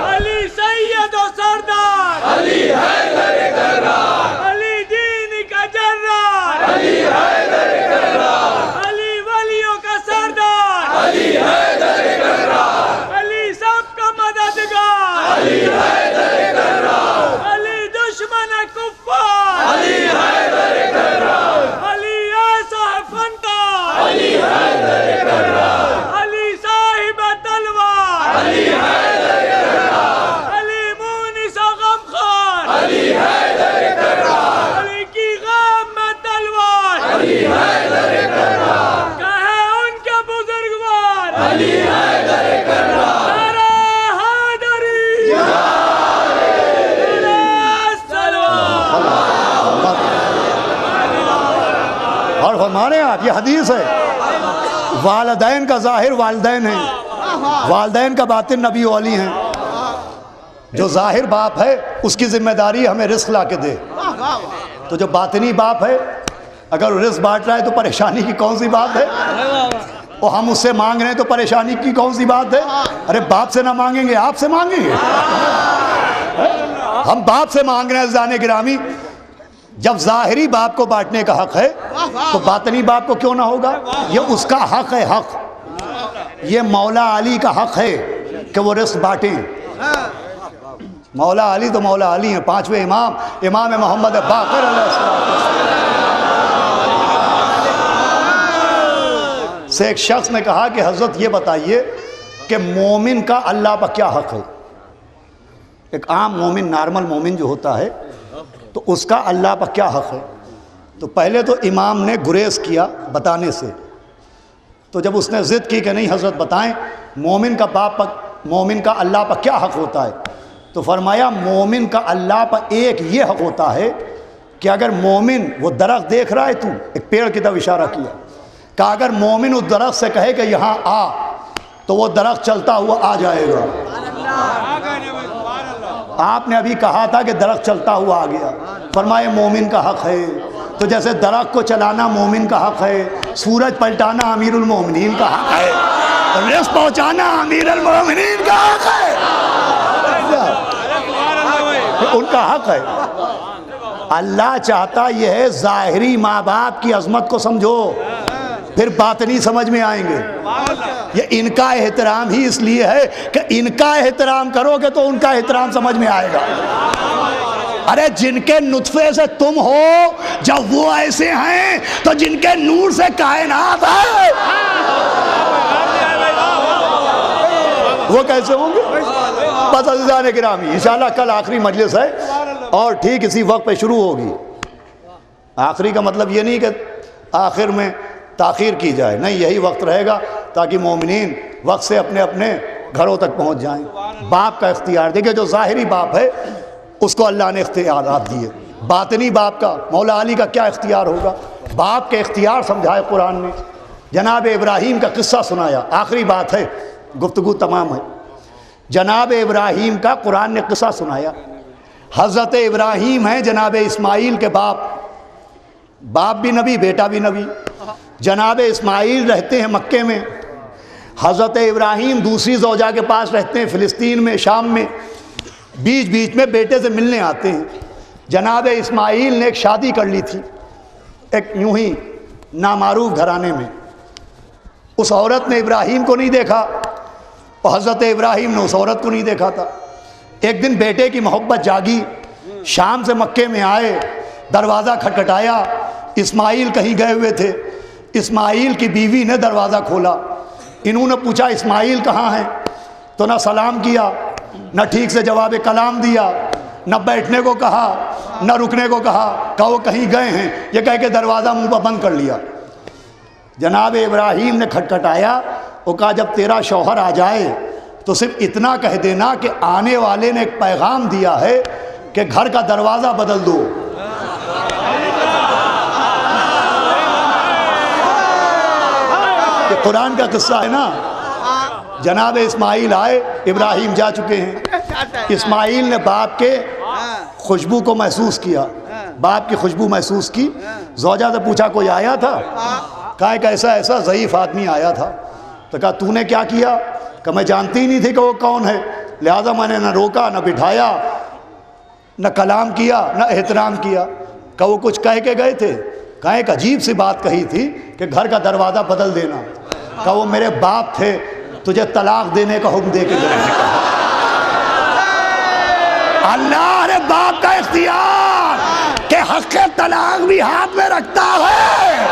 S2: علی سید و سردار, علی حیدر کرار, علی دین کا جرار, علی حیدر کرار, علی ولیوں کا سردار, علی حیدر کرار, علی سب کا مددگار, علی حیدر کرار, علی دشمن کفار, علی حیدر کرار, علی ایسا ہے فنکار, علی حیدر کرار, علی صاحب تلوار, علی حیدر کرار, علی مونس و غمخوار, علی حیدر کرار, علی کی غم میں تلوار, علی حیدر کرار, کہے ان کے بزرگوار, علی حیدر کرار, نعرہ حیدری, نعرہ سلوار.
S1: اور ہمارے آپ یہ حدیث ہے, والدین کا ظاہر والدین ہیں, والدین کا باطن نبی و علی ہیں. جو ظاہر باپ ہے اس کی ذمہ داری ہمیں رزق لا کے دے, تو جو باطنی باپ ہے اگر رزق بانٹ رہا ہے تو پریشانی کی کون سی بات ہے, اور ہم اس سے مانگ رہے ہیں تو پریشانی کی کون سی بات ہے. ارے باپ سے نہ مانگیں گے آپ سے مانگیں گے, ہم باپ سے مانگ رہے ہیں. عزیزان گرامی, جب ظاہری باپ کو بانٹنے کا حق ہے تو باطنی باپ کو کیوں نہ ہوگا. یہ اس کا حق ہے, حق یہ مولا علی کا حق ہے کہ وہ رزق بانٹیں. مولا علی تو مولا علی ہیں, پانچویں امام, امام محمد باقر علیہ السلام. سے ایک شخص نے کہا کہ حضرت یہ بتائیے کہ مومن کا اللہ پر کیا حق ہے. ایک عام مومن, نارمل مومن جو ہوتا ہے تو اس کا اللہ پر کیا حق ہے. تو پہلے تو امام نے گریز کیا بتانے سے, تو جب اس نے ضد کی کہ نہیں حضرت بتائیں مومن کا باپ پر, مومن کا اللہ پر کیا حق ہوتا ہے, تو فرمایا مومن کا اللہ پر ایک یہ حق ہوتا ہے کہ اگر مومن وہ درخت دیکھ رہا ہے, تو ایک پیڑ کی طرف اشارہ کیا, کہ اگر مومن اس درخت سے کہے کہ یہاں آ, تو وہ درخت چلتا ہوا آ جائے گا. آپ نے ابھی کہا تھا کہ درخت چلتا ہوا آ گیا, فرمائے مومن کا حق ہے. تو جیسے درخت کو چلانا مومن کا حق ہے, سورج پلٹانا امیر المومنین کا حق ہے, رزق پہنچانا امیر المومنین کا حق ہے, ان کا حق ہے. اللہ چاہتا یہ ہے ظاہری ماں باپ کی عظمت کو سمجھو, پھر باطنی سمجھ میں آئیں گے. یہ ان کا احترام ہی اس لیے ہے کہ ان کا احترام کرو گے تو ان کا احترام سمجھ میں آئے گا. ارے جن کے نطفے سے تم ہو, جب وہ ایسے ہیں تو جن کے نور سے کائنات ہے وہ کیسے ہوں گے. بس عزیزان گرامی, انشاءاللہ کل آخری مجلس ہے اور ٹھیک اسی وقت پہ شروع ہوگی. آخری کا مطلب یہ نہیں کہ آخر میں تاخیر کی جائے, نہیں, یہی وقت رہے گا تاکہ مومنین وقت سے اپنے اپنے گھروں تک پہنچ جائیں. باپ کا اختیار دیکھیں, جو ظاہری باپ ہے اس کو اللہ نے اختیارات دیے. باطنی باپ کا, مولا علی کا کیا اختیار ہوگا. باپ کے اختیار سمجھائے قرآن نے. جناب ابراہیم کا قصہ سنایا, آخری بات ہے, گفتگو تمام ہے. جناب ابراہیم کا قرآن نے قصہ سنایا. حضرت ابراہیم ہیں جناب اسماعیل کے باپ, باپ بھی نبی بیٹا بھی نبی. جناب اسماعیل رہتے ہیں مکے میں, حضرت ابراہیم دوسری زوجہ کے پاس رہتے ہیں فلسطین میں, شام میں. بیچ بیچ میں بیٹے سے ملنے آتے ہیں. جناب اسماعیل نے ایک شادی کر لی تھی ایک یوں ہی نامعروف گھرانے میں. اس عورت نے ابراہیم کو نہیں دیکھا, اور حضرت ابراہیم نے اس عورت کو نہیں دیکھا تھا۔ ایک دن بیٹے کی محبت جاگی، شام سے مکے میں آئے، دروازہ کھٹکھٹایا، اسماعیل کہیں گئے ہوئے تھے، اسماعیل کی بیوی نے دروازہ کھولا، انہوں نے پوچھا اسماعیل کہاں ہیں، تو نہ سلام کیا، نہ ٹھیک سے جواب کلام دیا، نہ بیٹھنے کو کہا، نہ رکنے کو کہا، وہ کہیں گئے ہیں، یہ کہہ کے دروازہ منہ پر بند کر لیا۔ جناب ابراہیم نے کھٹکھٹایا، وہ کہا جب تیرا شوہر آ جائے تو صرف اتنا کہہ دینا کہ آنے والے نے ایک پیغام دیا ہے کہ گھر کا دروازہ بدل دو۔ یہ قرآن کا قصہ ہے نا۔ جناب اسماعیل آئے، ابراہیم جا چکے ہیں۔ اسماعیل نے باپ کے خوشبو کو محسوس کیا، باپ کی خوشبو محسوس کی، زوجہ سے پوچھا کوئی آیا تھا؟ کہا ایک ایسا ضعیف آدمی آیا تھا۔ تو کہا تو نے کیا کیا؟ کہ میں جانتی ہی نہیں تھی کہ وہ کون ہے، لہذا میں نے نہ روکا، نہ بٹھایا، نہ کلام کیا، نہ احترام کیا۔ کہ وہ کچھ کہہ کے گئے تھے؟ کہا ایک عجیب سی بات کہی تھی کہ گھر کا دروازہ بدل دینا۔ کہ وہ میرے باپ تھے، تجھے طلاق دینے کا حکم دے کے گئے ہیں۔ اللہ نے باپ کا اختیار کہ حق طلاق بھی ہاتھ میں رکھتا ہے۔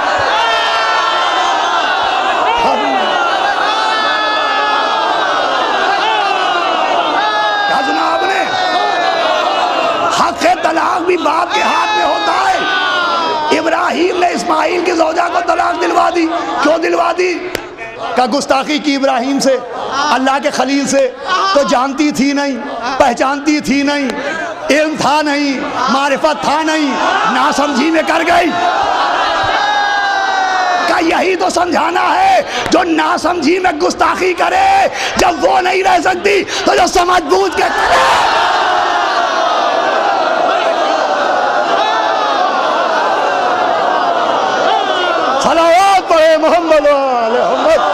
S1: کیا جناب نے؟ حق طلاق بھی باپ کے ہاتھ میں ہوتا ہے۔ ابراہیم نے اسماعیل کی زوجہ کو طلاق دلوا دی۔ کیوں دلوا دی؟ کہ گستاخی کی ابراہیم سے، اللہ کے خلیل سے، تو جانتی تھی نہیں، پہچانتی تھی نہیں، علم تھا نہیں، معرفت تھا نہیں، ناسمجھی میں کر گئی۔ کہ یہی تو سمجھانا ہے، جو ناسمجھی میں گستاخی کرے جب وہ نہیں رہ سکتی تو جو سمجھ بوجھ کے کرے۔ صلوات پڑھے محمد علیہ محمد۔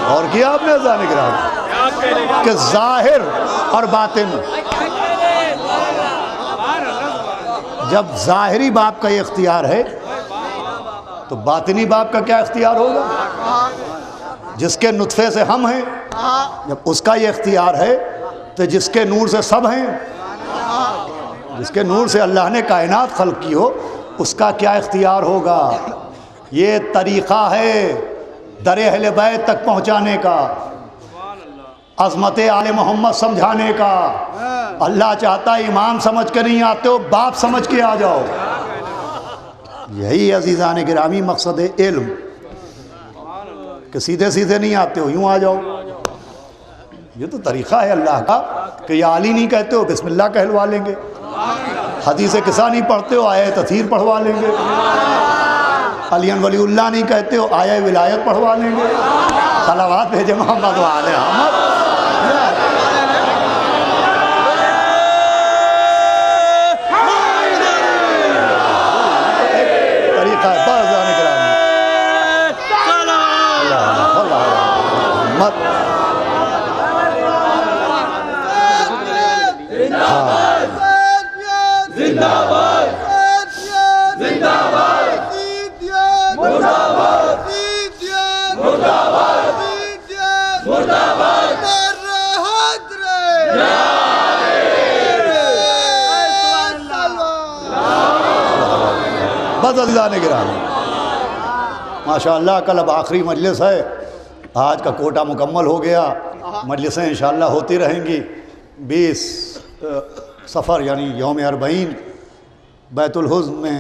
S1: اور کیا آپ نے اذان کرام کہ ظاہر اور باطن، جب ظاہری باپ کا یہ اختیار ہے تو باطنی باپ کا کیا اختیار ہوگا؟ جس کے نطفے سے ہم ہیں، جب اس کا یہ اختیار ہے تو جس کے نور سے سب ہیں، جس کے نور سے اللہ نے کائنات خلق کی ہو، اس کا کیا اختیار ہوگا؟ یہ طریقہ ہے در اہل بیت تک پہنچانے کا، عظمت آل محمد سمجھانے کا۔ اللہ چاہتا ہے امام سمجھ کے نہیں آتے ہو، باپ سمجھ کے آ جاؤ۔ یہی عزیزان گرامی مقصد علم، کہ سیدھے سیدھے نہیں آتے ہو، یوں آ جاؤ۔ یہ تو طریقہ ہے اللہ کا کہ یا علی نہیں کہتے ہو، بسم اللہ کہلوا لیں گے، حدیث قصہ نہیں پڑھتے ہو، آیہ تطہیر پڑھوا لیں گے، علی ولی اللہ نہیں کہتے ہو، آیہ ولایت پڑھوا لیں گے۔ صلوات بھیجے محمد و آل محمد۔ طریقہ ہے بس جانے کے بس عزیزان گرامی، ماشاءاللہ کل اب آخری مجلس ہے، آج کا کوٹا مکمل ہو گیا، مجلسیں انشاءاللہ ہوتی رہیں گی۔ 20 صفر یعنی یوم 40 بیت الحزن میں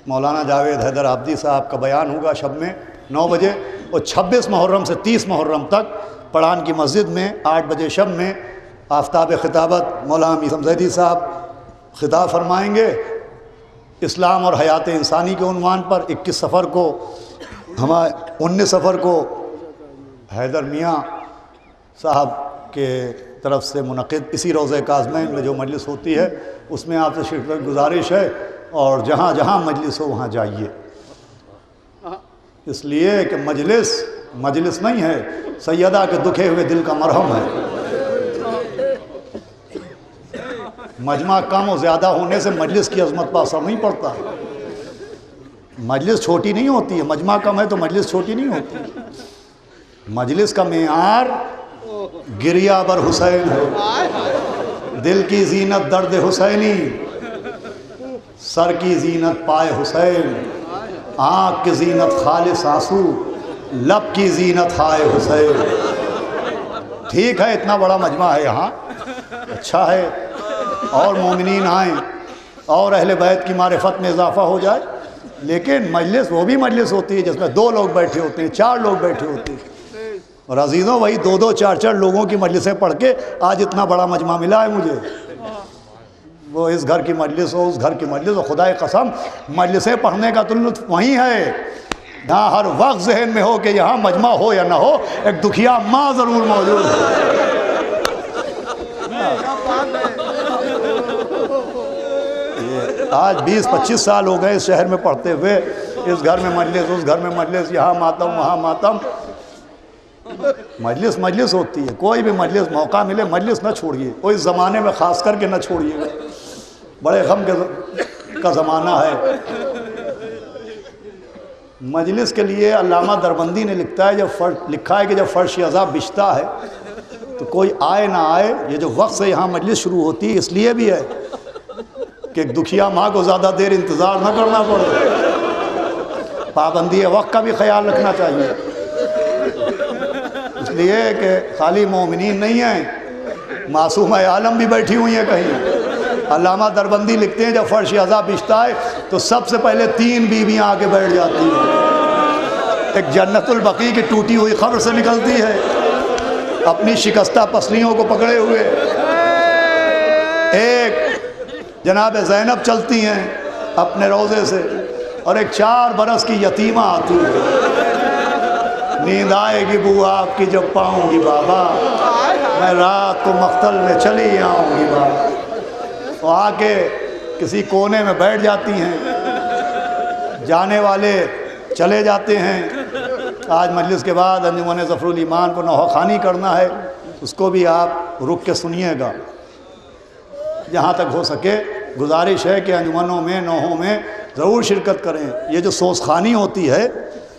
S1: مولانا جاوید حیدر عابدی صاحب کا بیان ہوگا شب میں 9 بجے، اور 26 محرم سے 30 محرم تک پڑھان کی مسجد میں 8 بجے شب میں آفتاب خطابت مولانا میثم زیدی صاحب خطاب فرمائیں گے اسلام اور حیات انسانی کے عنوان پر۔ 21 صفر کو 19 صفر کو حیدر میاں صاحب کے طرف سے منعقد اسی روضہ کاظمین میں جو مجلس ہوتی ہے اس میں آپ سے شرکت کی گزارش ہے، اور جہاں جہاں مجلس ہو وہاں جائیے، اس لیے کہ مجلس نہیں ہے، سیدہ کے دکھے ہوئے دل کا مرہم ہے۔ مجمع کم و زیادہ ہونے سے مجلس کی عظمت پر اثر نہیں پڑتا، مجلس چھوٹی نہیں ہوتی ہے، مجمع کم ہے تو مجلس چھوٹی نہیں ہوتی، مجلس کا معیار گریہ بر حسین ہے، دل کی زینت درد حسینی، سر کی زینت پائے حسین، آنکھ کی زینت خالص آنسو، لب کی زینت ہائے حسین۔ ٹھیک ہے، اتنا بڑا مجمع ہے یہاں، اچھا ہے، اور مومنین آئیں اور اہل بیت کی معرفت میں اضافہ ہو جائے، لیکن مجلس وہ بھی مجلس ہوتی ہے جس میں 2 لوگ بیٹھے ہوتے ہیں، 4 لوگ بیٹھے ہوتے ہیں، اور عزیزوں وہی 2-2 4-4 لوگوں کی مجلسیں پڑھ کے آج اتنا بڑا مجمع ملا ہے مجھے۔ وہ اس گھر کی مجلس ہو، اس گھر کی مجلس ہو، خدا قسم مجلسیں پڑھنے کا تو لطف وہیں ہے جہاں ہر وقت ذہن میں ہو کہ یہاں مجمع ہو یا نہ ہو ایک دکھیا ماں ضرور موجود ہے۔ آج 20-25 سال ہو گئے اس شہر میں پڑھتے ہوئے، اس گھر میں مجلس، اس گھر میں مجلس، یہاں ماتم وہاں ماتم، مجلس ہوتی ہے، کوئی بھی مجلس موقع ملے مجلس نہ چھوڑیے، کوئی زمانے میں خاص کر کے نہ چھوڑیے، بڑے غم کا زمانہ ہے۔ مجلس کے لیے علامہ دربندی نے لکھا ہے کہ جب فرش عذاب بچھتا ہے تو کوئی آئے نہ آئے، یہ جو وقت سے یہاں مجلس شروع ہوتی ہے اس لیے بھی ہے کہ ایک دکھیا ماں کو زیادہ دیر انتظار نہ کرنا پڑے، پابندی وقت کا بھی خیال رکھنا چاہیے، اس لیے کہ خالی مومنین نہیں ہیں، معصومہ عالم بھی بیٹھی ہوئی ہیں کہیں۔ علامہ دربندی لکھتے ہیں جب فرش عذاب بچھتا ہے تو سب سے پہلے 3 بیویاں آ کے بیٹھ جاتی ہیں، ایک جنت البقیع کی ٹوٹی ہوئی قبر سے نکلتی ہے اپنی شکستہ پسلیوں کو پکڑے ہوئے، ایک جناب زینب چلتی ہیں اپنے روضے سے، اور ایک 4 برس کی یتیمہ آتی ہے، نیند آئے گی بو آپ کی جب پاؤں گی بابا، میں رات کو مقتل میں چلی آؤں گی بابا، وہ آ کے کسی کونے میں بیٹھ جاتی ہیں، جانے والے چلے جاتے ہیں۔ آج مجلس کے بعد انجمن ظفر الایمان کو نوحہ خوانی کرنا ہے، اس کو بھی آپ رک کے سنیے گا، جہاں تک ہو سکے گزارش ہے کہ انجمنوں میں نوحوں میں ضرور شرکت کریں۔ یہ جو سوزخانی ہوتی ہے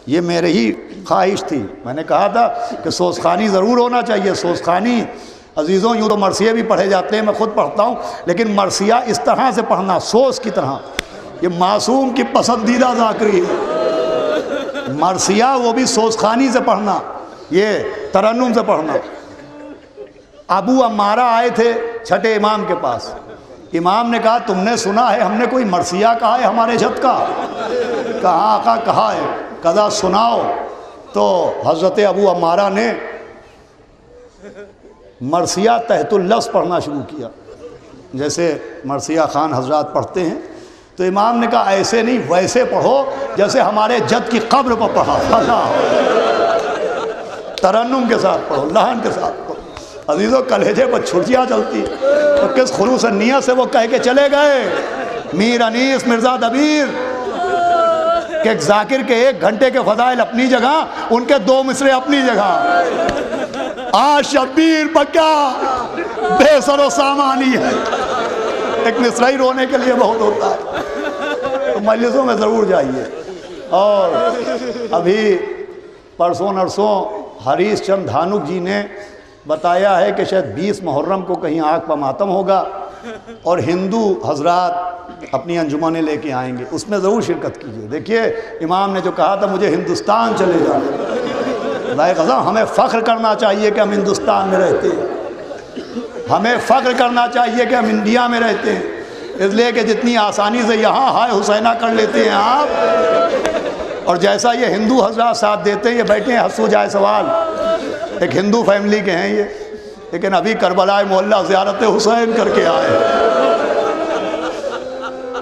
S1: یہ میرے ہی خواہش تھی، میں نے کہا تھا کہ سوزخانی ضرور ہونا چاہیے۔ سوزخانی عزیزوں یوں تو مرثیے بھی پڑھے جاتے ہیں، میں خود پڑھتا ہوں، لیکن مرثیہ اس طرح سے پڑھنا، سوز کی طرح، یہ معصوم کی پسندیدہ ذاکری ہے۔ مرثیہ وہ بھی سوزخانی سے پڑھنا، یہ ترنم سے پڑھنا۔ ابو عمارہ آئے تھے چھٹے امام کے پاس، امام نے کہا تم نے سنا ہے ہم نے کوئی مرثیہ کہا ہے ہمارے جھت کا؟ کہا آقا کہا ہے، کہا سناؤ۔ تو حضرت ابو عمارہ نے مرثیہ تحت اللفظ پڑھنا شروع کیا، جیسے مرثیہ خان حضرات پڑھتے ہیں، تو امام نے کہا ایسے نہیں ویسے پڑھو جیسے ہمارے جد کی قبر پر پڑھا، ترنم کے ساتھ پڑھو، لحن کے ساتھ پڑھو۔ عزیزوں کلیجے پر چھٹیاں چلتی، تو کس خلوص نیت سے وہ کہہ کے چلے گئے، میر انیس مرزا دبیر کہ ایک ذاکر کے 1 گھنٹے کے فضائل اپنی جگہ، ان کے 2 مصرے اپنی جگہ، آج شبیر بکا بے سر و سامانی ہے، ایک مصرع ہی رونے کے لیے بہت ہوتا ہے۔ تو مجلسوں میں ضرور جائیے۔ اور ابھی پرسوں نرسوں حریص چند دھانک جی نے بتایا ہے کہ شاید 20 محرم کو کہیں آگ پر ماتم ہوگا اور ہندو حضرات اپنی انجمنیں لے کے آئیں گے، اس میں ضرور شرکت کیجیے۔ دیکھیے امام نے جو کہا تھا مجھے ہندوستان چلے جانا، خدائے قسم ہمیں فخر کرنا چاہیے کہ ہم ہندوستان میں رہتے ہیں، ہمیں فخر کرنا چاہیے کہ ہم انڈیا میں رہتے ہیں، اس لیے کہ جتنی آسانی سے یہاں ہائے حسینہ کر لیتے ہیں آپ، اور جیسا یہ ہندو حضرات ساتھ دیتے ہیں، یہ بیٹھے ہیں حسو جائے سوال، ایک ہندو فیملی کے ہیں یہ، لیکن ابھی کربلا محلہ زیارت حسین کر کے آئے۔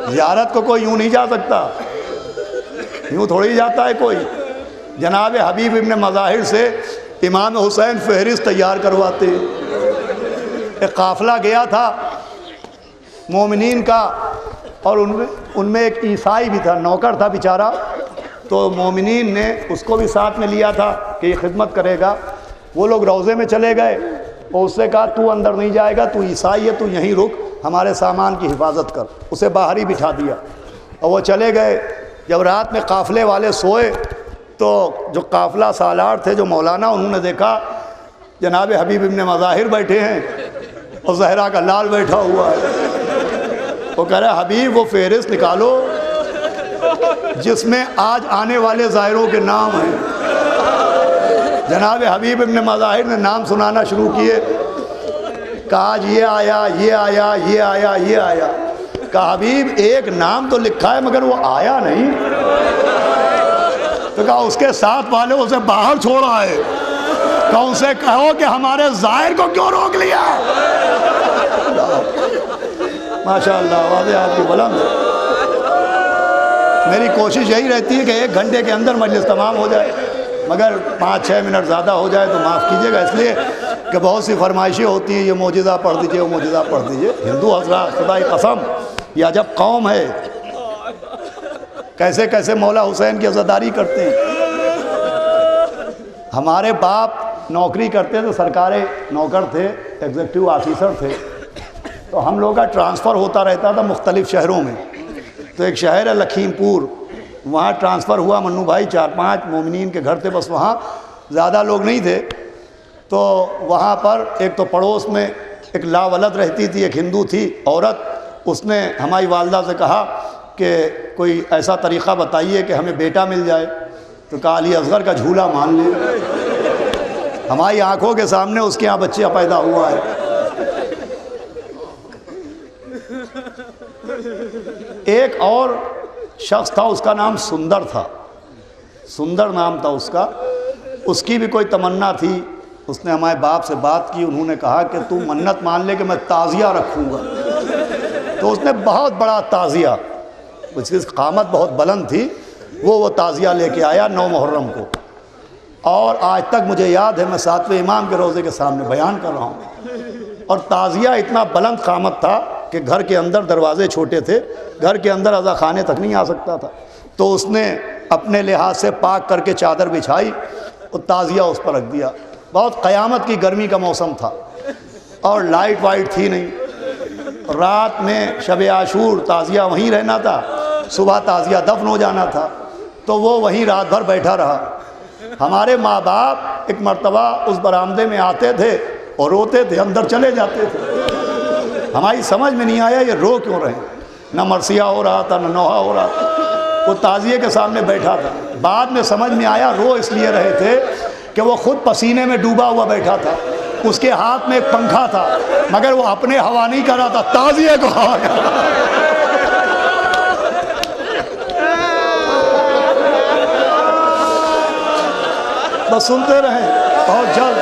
S1: زیارت کو کوئی یوں نہیں جا سکتا، یوں تھوڑی جاتا ہے کوئی۔ جناب حبیب ابن مظاہر سے امام حسین فہرست تیار کرواتے. ایک قافلہ گیا تھا مومنین کا، اور ان میں ایک عیسائی بھی تھا، نوکر تھا بیچارہ. تو مومنین نے اس کو بھی ساتھ میں لیا تھا کہ یہ خدمت کرے گا. وہ لوگ روضے میں چلے گئے اور اس سے کہا تو اندر نہیں جائے گا، تو عیسائی ہے، تو یہیں رک، ہمارے سامان کی حفاظت کر. اسے باہر ہی بٹھا دیا اور وہ چلے گئے. جب رات میں قافلے والے سوئے تو جو قافلہ سالار تھے، جو مولانا، انہوں نے دیکھا جناب حبیب ابن مظاہر بیٹھے ہیں اور زہرا کا لال بیٹھا ہوا ہے. وہ کہہ رہا حبیب وہ فہرست نکالو جس میں آج آنے والے زائروں کے نام ہیں. جناب حبیب ابن مظاہر نے نام سنانا شروع کیے. کہا آج یہ آیا، یہ آیا، یہ آیا، یہ آیا. کہا حبیب ایک نام تو لکھا ہے مگر وہ آیا نہیں. تو کہا اس کے ساتھ والے اسے باہر چھوڑا ہے. کہا ان سے کہو کہ ہمارے زائر کو کیوں روک لیا. ماشاءاللہ آواز آپ کی بلند. میری کوشش یہی رہتی ہے کہ 1 گھنٹے کے اندر مجلس تمام ہو جائے، مگر 5-6 منٹ زیادہ ہو جائے تو معاف کیجیے گا، اس لیے کہ بہت سی فرمائشیں ہوتی ہیں، یہ معجزہ پڑھ دیجئے، وہ معجزہ پڑھ دیجئے. ہندو حضرات خدا کی قسم یہ عجب قوم ہے، کیسے کیسے مولا حسین کی عزاداری کرتے ہیں. ہمارے باپ نوکری کرتے تھے، سرکاری نوکر تھے، ایگزیکٹو آفیسر تھے. تو ہم لوگوں کا ٹرانسفر ہوتا رہتا تھا مختلف شہروں میں. تو ایک شہر ہے لکھیم پور، وہاں ٹرانسفر ہوا. منو بھائی 4-5 مومنین کے گھر تھے، بس وہاں زیادہ لوگ نہیں تھے. تو وہاں پر ایک تو پڑوس میں ایک لاولد رہتی تھی، ایک ہندو تھی عورت. اس نے ہماری والدہ سے کہا کہ کوئی ایسا طریقہ بتائیے کہ ہمیں بیٹا مل جائے. تو کہا علی اصغر کا جھولا مان لے. ہماری آنکھوں کے سامنے اس کے یہاں بچہ پیدا ہوا ہے. ایک اور شخص تھا، اس کا نام سندر تھا، سندر نام تھا اس کا. اس کی بھی کوئی تمنا تھی. اس نے ہمارے باپ سے بات کی، انہوں نے کہا کہ تو منت مان لے کہ میں تعزیہ رکھوں گا. تو اس نے بہت بڑا تعزیہ، اس کی قامت بہت بلند تھی، وہ تعزیہ لے کے آیا 9 محرم کو. اور آج تک مجھے یاد ہے، میں 7ویں امام کے روضے کے سامنے بیان کر رہا ہوں. اور تعزیہ اتنا بلند قامت تھا کہ گھر کے اندر دروازے چھوٹے تھے، گھر کے اندر عزا خانے تک نہیں آ سکتا تھا. تو اس نے اپنے لحاظ سے پاک کر کے چادر بچھائی اور تعزیہ اس پر رکھ دیا. بہت قیامت کی گرمی کا موسم تھا اور لائٹ وائٹ تھی نہیں. رات میں شب عاشور تعزیہ وہیں رہنا تھا، صبح تعزیہ دفن ہو جانا تھا. تو وہ وہیں رات بھر بیٹھا رہا. ہمارے ماں باپ ایک مرتبہ اس برآمدے میں آتے تھے اور روتے تھے، اندر چلے جاتے تھے. ہماری سمجھ میں نہیں آیا یہ رو کیوں رہے. نہ مرثیہ ہو رہا تھا، نہ نوحہ ہو رہا تھا. وہ تعزیے کے سامنے بیٹھا تھا. بعد میں سمجھ میں آیا رو اس لیے رہے تھے کہ وہ خود پسینے میں ڈوبا ہوا بیٹھا تھا. اس کے ہاتھ میں ایک پنکھا تھا، مگر وہ اپنے ہوا نہیں کر رہا تھا، تعزیے کو ہوا کر رہا تھا. بس سنتے رہیں، بہت جلد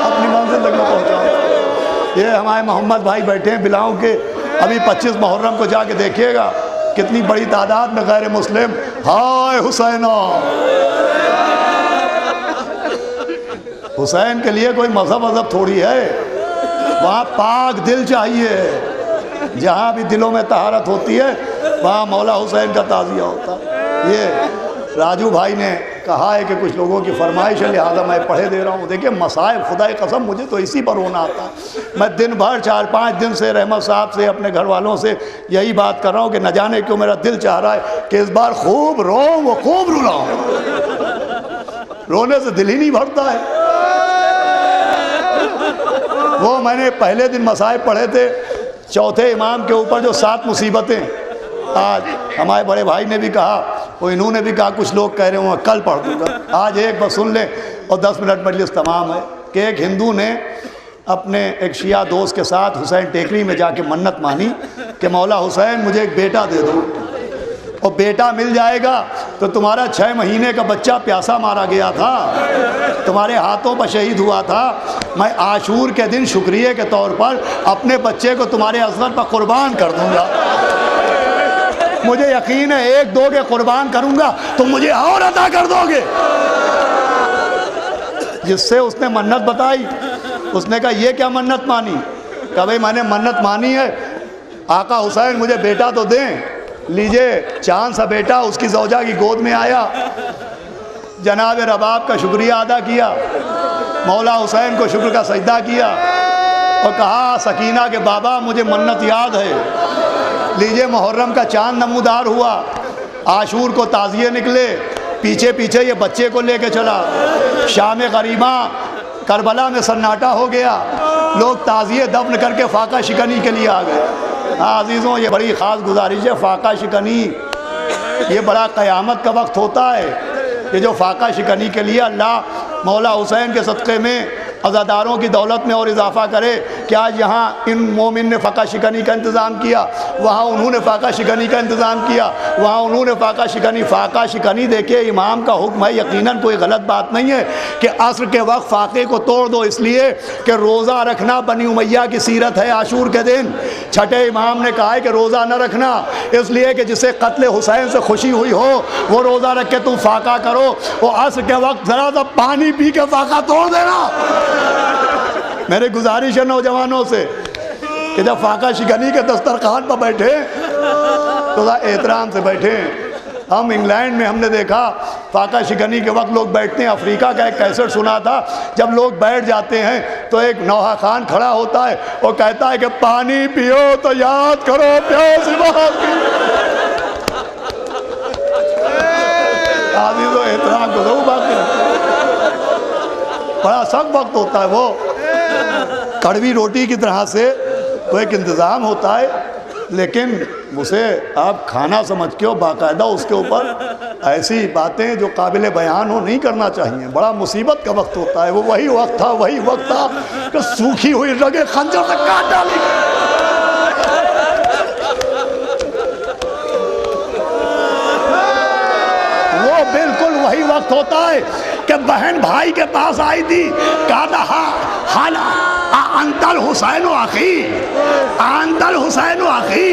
S1: اپنی منزل تک نہ پہنچاؤں. یہ ہمارے محمد بھائی بیٹھے ہیں بلاؤں کے. ابھی 25 محرم کو جا کے دیکھیے گا کتنی بڑی تعداد میں غیر مسلم ہائے حسینہ. حسین کے لیے کوئی مذہب تھوڑی ہے، وہاں پاک دل چاہیے. جہاں بھی دلوں میں طہارت ہوتی ہے وہاں مولا حسین کا تعزیہ ہوتا ہے. یہ راجو بھائی نے کہا ہے کہ کچھ لوگوں کی فرمائش ہے لہذا میں پڑھے دے رہا ہوں. دیکھیں مصائب خدا کی قسم مجھے تو اسی پر رونا آتا ہے. میں دن بھر 4-5 دن سے رحمت صاحب سے اپنے گھر والوں سے یہی بات کر رہا ہوں کہ نہ جانے کیوں میرا دل چاہ رہا ہے کہ اس بار خوب روؤں، وہ خوب رلاؤں. رونے سے دل ہی نہیں بھرتا ہے. وہ میں نے پہلے دن مصائب پڑھے تھے، چوتھے امام کے اوپر جو 7 مصیبتیں. آج ہمارے بڑے بھائی نے بھی کہا، وہ انہوں نے بھی کہا کچھ لوگ کہہ رہے ہوں کل پڑھ دوں گا. آج ایک بس سن لیں اور 10 منٹ مجلس تمام ہے. کہ ایک ہندو نے اپنے ایک شیعہ دوست کے ساتھ حسین ٹیکری میں جا کے منت مانی کہ مولا حسین مجھے ایک بیٹا دے دو، اور بیٹا مل جائے گا تو تمہارا 6 مہینے کا بچہ پیاسا مارا گیا تھا، تمہارے ہاتھوں پر شہید ہوا تھا. میں عاشور کے دن شکریہ کے طور پر اپنے بچے کو تمہارے اصغر پر قربان کر دوں گا. مجھے یقین ہے 1-2 کے قربان کروں گا تو مجھے اور عطا کر دو گے. جس سے اس نے منت بتائی. اس نے کہا یہ کیا منت مانی؟ کہا بھئی میں نے منت مانی ہے آقا حسین مجھے بیٹا تو دیں. لیجئے چاند سا بیٹا اس کی زوجہ کی گود میں آیا. جناب رباب کا شکریہ ادا کیا, مولا حسین کو شکر کا سجدہ کیا اور کہا سکینہ کے بابا مجھے منت یاد ہے. لیجئے محرم کا چاند نمودار ہوا, عاشور کو تعزیے نکلے, پیچھے پیچھے یہ بچے کو لے کے چلا. شام غریبہ کربلا میں سناٹا ہو گیا, لوگ تعزیے دفن کر کے فاقہ شکنی کے لیے آ گئے. ہاں عزیزوں یہ بڑی خاص گزارش ہے, فاقہ شکنی یہ بڑا قیامت کا وقت ہوتا ہے کہ جو فاقہ شکنی کے لیے اللہ مولا حسین کے صدقے میں عزاداروں کی دولت میں اور اضافہ کرے کہ آج یہاں ان مومن نے فاقہ شکنی کا انتظام کیا, وہاں انہوں نے فاقہ شکنی کا انتظام کیا, وہاں انہوں نے فاقہ شکنی. دیکھیے امام کا حکم ہے, یقیناً کوئی غلط بات نہیں ہے کہ عصر کے وقت فاقے کو توڑ دو, اس لیے کہ روزہ رکھنا بنی امیہ کی سیرت ہے. عاشور کے دن چھٹے امام نے کہا ہے کہ روزہ نہ رکھنا, اس لیے کہ جسے قتل حسین سے خوشی ہوئی ہو وہ روزہ رکھ کے تم فاقہ کرو. وہ عصر کے وقت ذرا سا پانی پی کے فاقہ توڑ دینا. میرے گزارش ہے نوجوانوں سے کہ جب فاقہ شکنی کے دسترخوان پر بیٹھے تو ذرا احترام سے بیٹھیں. ہم انگلینڈ میں ہم نے دیکھا فاقہ شکنی کے وقت لوگ بیٹھتے ہیں. افریقہ کا ایک کیسٹ سنا تھا, جب لوگ بیٹھ جاتے ہیں تو ایک نوحہ خان کھڑا ہوتا ہے اور کہتا ہے کہ پانی پیو تو یاد کرو پیاس بہت کی. عزیزو احترام کو ضرور بات کریں, بڑا سخت وقت ہوتا ہے. وہ کڑوی روٹی کی طرح سے تو ایک انتظام ہوتا ہے, لیکن اسے آپ کھانا سمجھ کے باقاعدہ اس کے اوپر ایسی باتیں جو قابل بیان ہو نہیں کرنا چاہیے. بڑا مصیبت کا وقت ہوتا ہے. وہ وہی وقت تھا کہ سوکھی ہوئی رگیں خنجر سے کاٹ ڈالی. وہ بالکل وہی وقت ہوتا ہے کہ بہن بھائی کے پاس آئی تھی, کہا تھا انت الحسین و اخی, انت الحسین و اخی,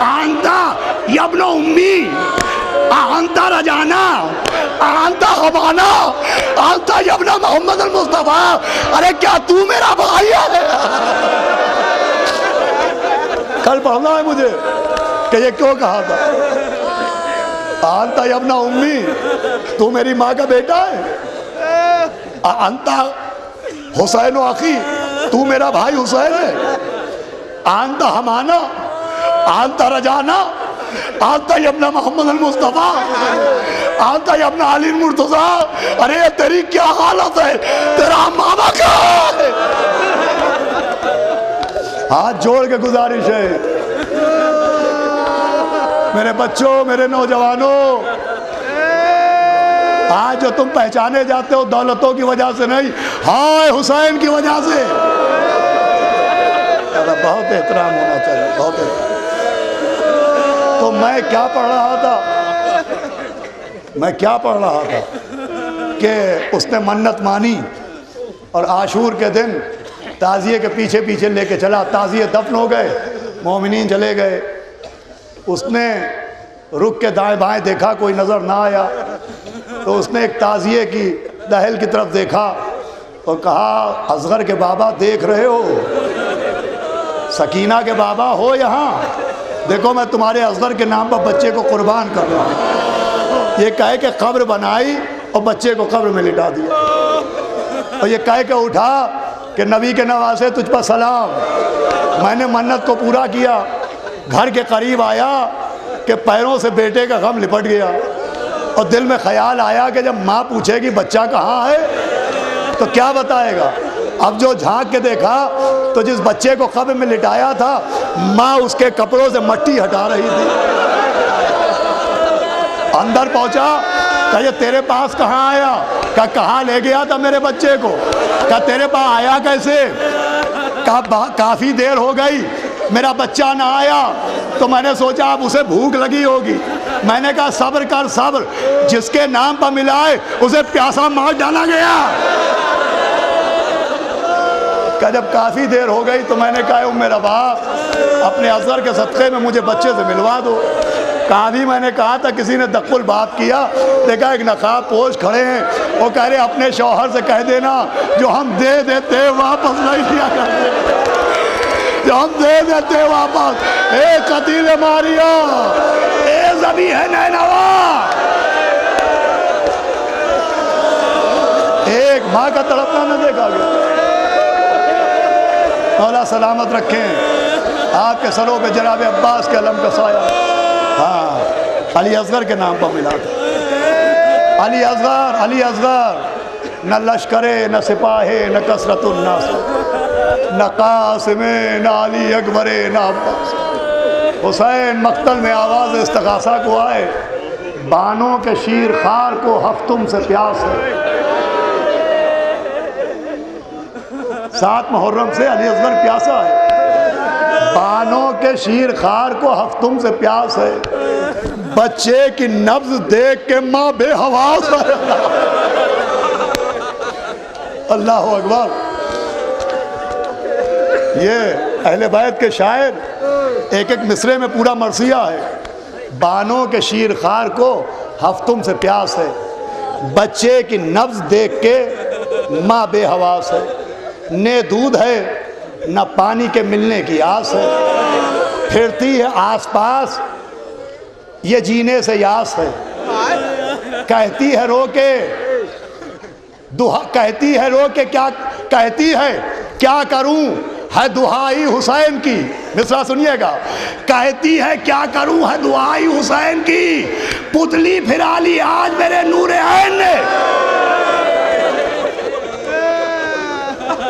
S1: انت ابن امی, انت رجانا, انت حبانا, انت ابن محمد المصطفیٰ. ارے کیا تو میرا بھائی ہے؟ کل پڑھنا ہے مجھے کہ یہ کیوں کہا تھا. انت ابن امی, تو میری ماں کا بیٹا ہے. انت حسین و اخی, تو میرا بھائی حسین ہے. انت ہمانا, انت رجانا, انت ابن محمد المصطفیٰ, انت ابن علی المرتضیٰ. ارے تیری کیا حالت ہے, تیرا ماما کہاں ہے؟ ہاتھ جوڑ کے گزارش ہے میرے بچوں, میرے نوجوانوں, آج جو تم پہچانے جاتے ہو دولتوں کی وجہ سے نہیں, ہائے حسین کی وجہ سے. بہت احترام ہونا چاہیے, بہت احترام. تو میں کیا پڑھ رہا تھا کہ اس نے منت مانی اور عاشور کے دن تعزیے کے پیچھے پیچھے لے کے چلا. تعزیے دفن ہو گئے, مومنین چلے گئے. اس نے رک کے دائیں بائیں دیکھا, کوئی نظر نہ آیا, تو اس نے ایک تعزیے کی دہل کی طرف دیکھا اور کہا اصغر کے بابا دیکھ رہے ہو, سکینہ کے بابا ہو یہاں, دیکھو میں تمہارے اصغر کے نام پر بچے کو قربان کر رہا ہوں. یہ کہے کہ قبر بنائی اور بچے کو قبر میں لٹا دیا, اور یہ کہے کہ اٹھا کہ نبی کے نواسے تجھ پر سلام, میں نے منت کو پورا کیا. گھر کے قریب آیا کہ پیروں سے بیٹے کا غم لپٹ گیا, اور دل میں خیال آیا کہ جب ماں پوچھے گی بچہ کہاں ہے تو کیا بتائے گا. اب جو جھانک کے دیکھا تو جس بچے کو قبر میں لٹایا تھا ماں اس کے کپڑوں سے مٹی ہٹا رہی تھی. اندر پہنچا, کہا یہ تیرے پاس کہاں آیا؟ کہا کہاں لے گیا تھا میرے بچے کو. کہا تیرے پاس آیا کیسے؟ کہا کافی دیر ہو گئی میرا بچہ نہ آیا, تو میں نے سوچا اب اسے بھوک لگی ہوگی. میں نے کہا صبر کر صبر, جس کے نام پر ملا ہے اسے پیاسا مار ڈالا گیا. کہ جب کافی دیر ہو گئی تو میں نے کہا ام رباب اپنے اصغر کے صدقے میں مجھے بچے سے ملوا دو. کہا بھی میں نے کہا تھا کسی نے دق الباب کیا، دیکھا ایک نقاب پوش کھڑے ہیں، وہ کہہ رہے اپنے شوہر سے کہہ دینا جو ہم دے دیتے واپس نہیں دیا کرتے، جو ہم دے دیتے واپس۔ اے قتیل ماریا، اے ذبیح نینوا، ایک ماں کا تڑپنا نہ دیکھا گیا۔ مولا سلامت رکھیں آپ کے سروں پہ جناب عباس کے علم کا سایہ۔ ہاں، علی اصغر کے نام پر ملا تھا، علی اصغر، علی اصغر، نہ لشکرے نہ سپاہے نہ کثرت الناس، نہ قاسم نہ علی اکبر نہ عباس۔ حسین مقتل میں آواز استغاثہ کو آئے، بانوں کے شیر خار کو ہفتم سے پیاس ہے۔ 7 محرم سے علی اصغر پیاسا ہے، بانوں کے شیر خار کو ہفتم سے پیاس ہے، بچے کی نبض دیکھ کے ماں بے حواس ہے۔ اللہ اکبر۔ یہ اہل بیت کے شاعر ایک ایک مصرے میں پورا مرثیہ ہے۔ بانوں کے شیر خار کو ہفتم سے پیاس ہے، بچے کی نبض دیکھ کے ماں بے حواس ہے، نہ دودھ ہے نہ پانی کے ملنے کی آس ہے، پھرتی ہے آس پاس یہ جینے سے یاس ہے، کہتی ہے رو کے کہتی ہے رو کے کیا کہتی ہے کیا کروں ہے دعائی حسین کی۔ مصرع سنیے گا، کہتی ہے کیا کروں ہے دعائی حسین کی، پتلی پھرا لی آج میرے نور عین نے،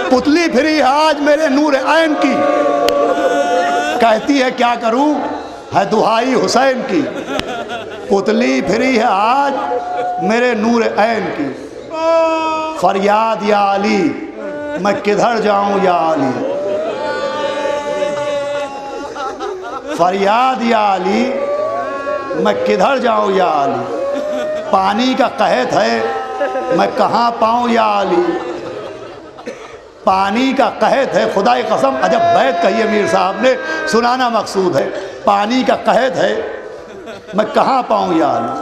S1: پتلی پھری آج میرے نور عین کی، کہتی ہے کیا کروں ہے دعائی حسین کی، پتلی پھری ہے آج میرے نور عین کی، فریاد یا علی میں کدھر جاؤں یا علی، فریاد یا علی میں کدھر جاؤں یا علی، پانی کا قحط ہے میں کہاں پاؤں یا علی، پانی کا قحط ہے، خدا کی قسم عجب بیت کہی ہے میر صاحب نے، سنانا مقصود ہے، پانی کا قحط ہے میں کہاں پاؤں یا علی۔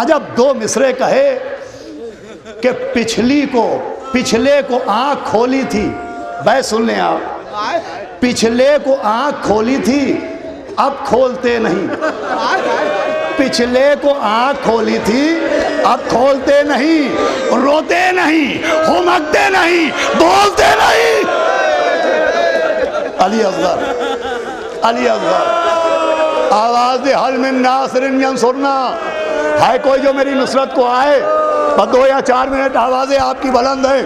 S1: عجب دو مصرے کہے کہ پچھلے کو آنکھ کھولی تھی، بیت سن لیں آپ، پچھلے کو آنکھ کھولی تھی اب کھولتے نہیں، پچھلے کو آنکھ کھولی تھی اب کھولتے نہیں، روتے نہیں، ہمکتے نہیں، بولتے نہیں۔ علی اصغر، علی اصغر، آواز دے حل من ناصر ینصرنا، ہے کوئی جو میری نصرت کو آئے؟ 2 یا 4 منٹ آوازیں آپ کی بلند ہیں،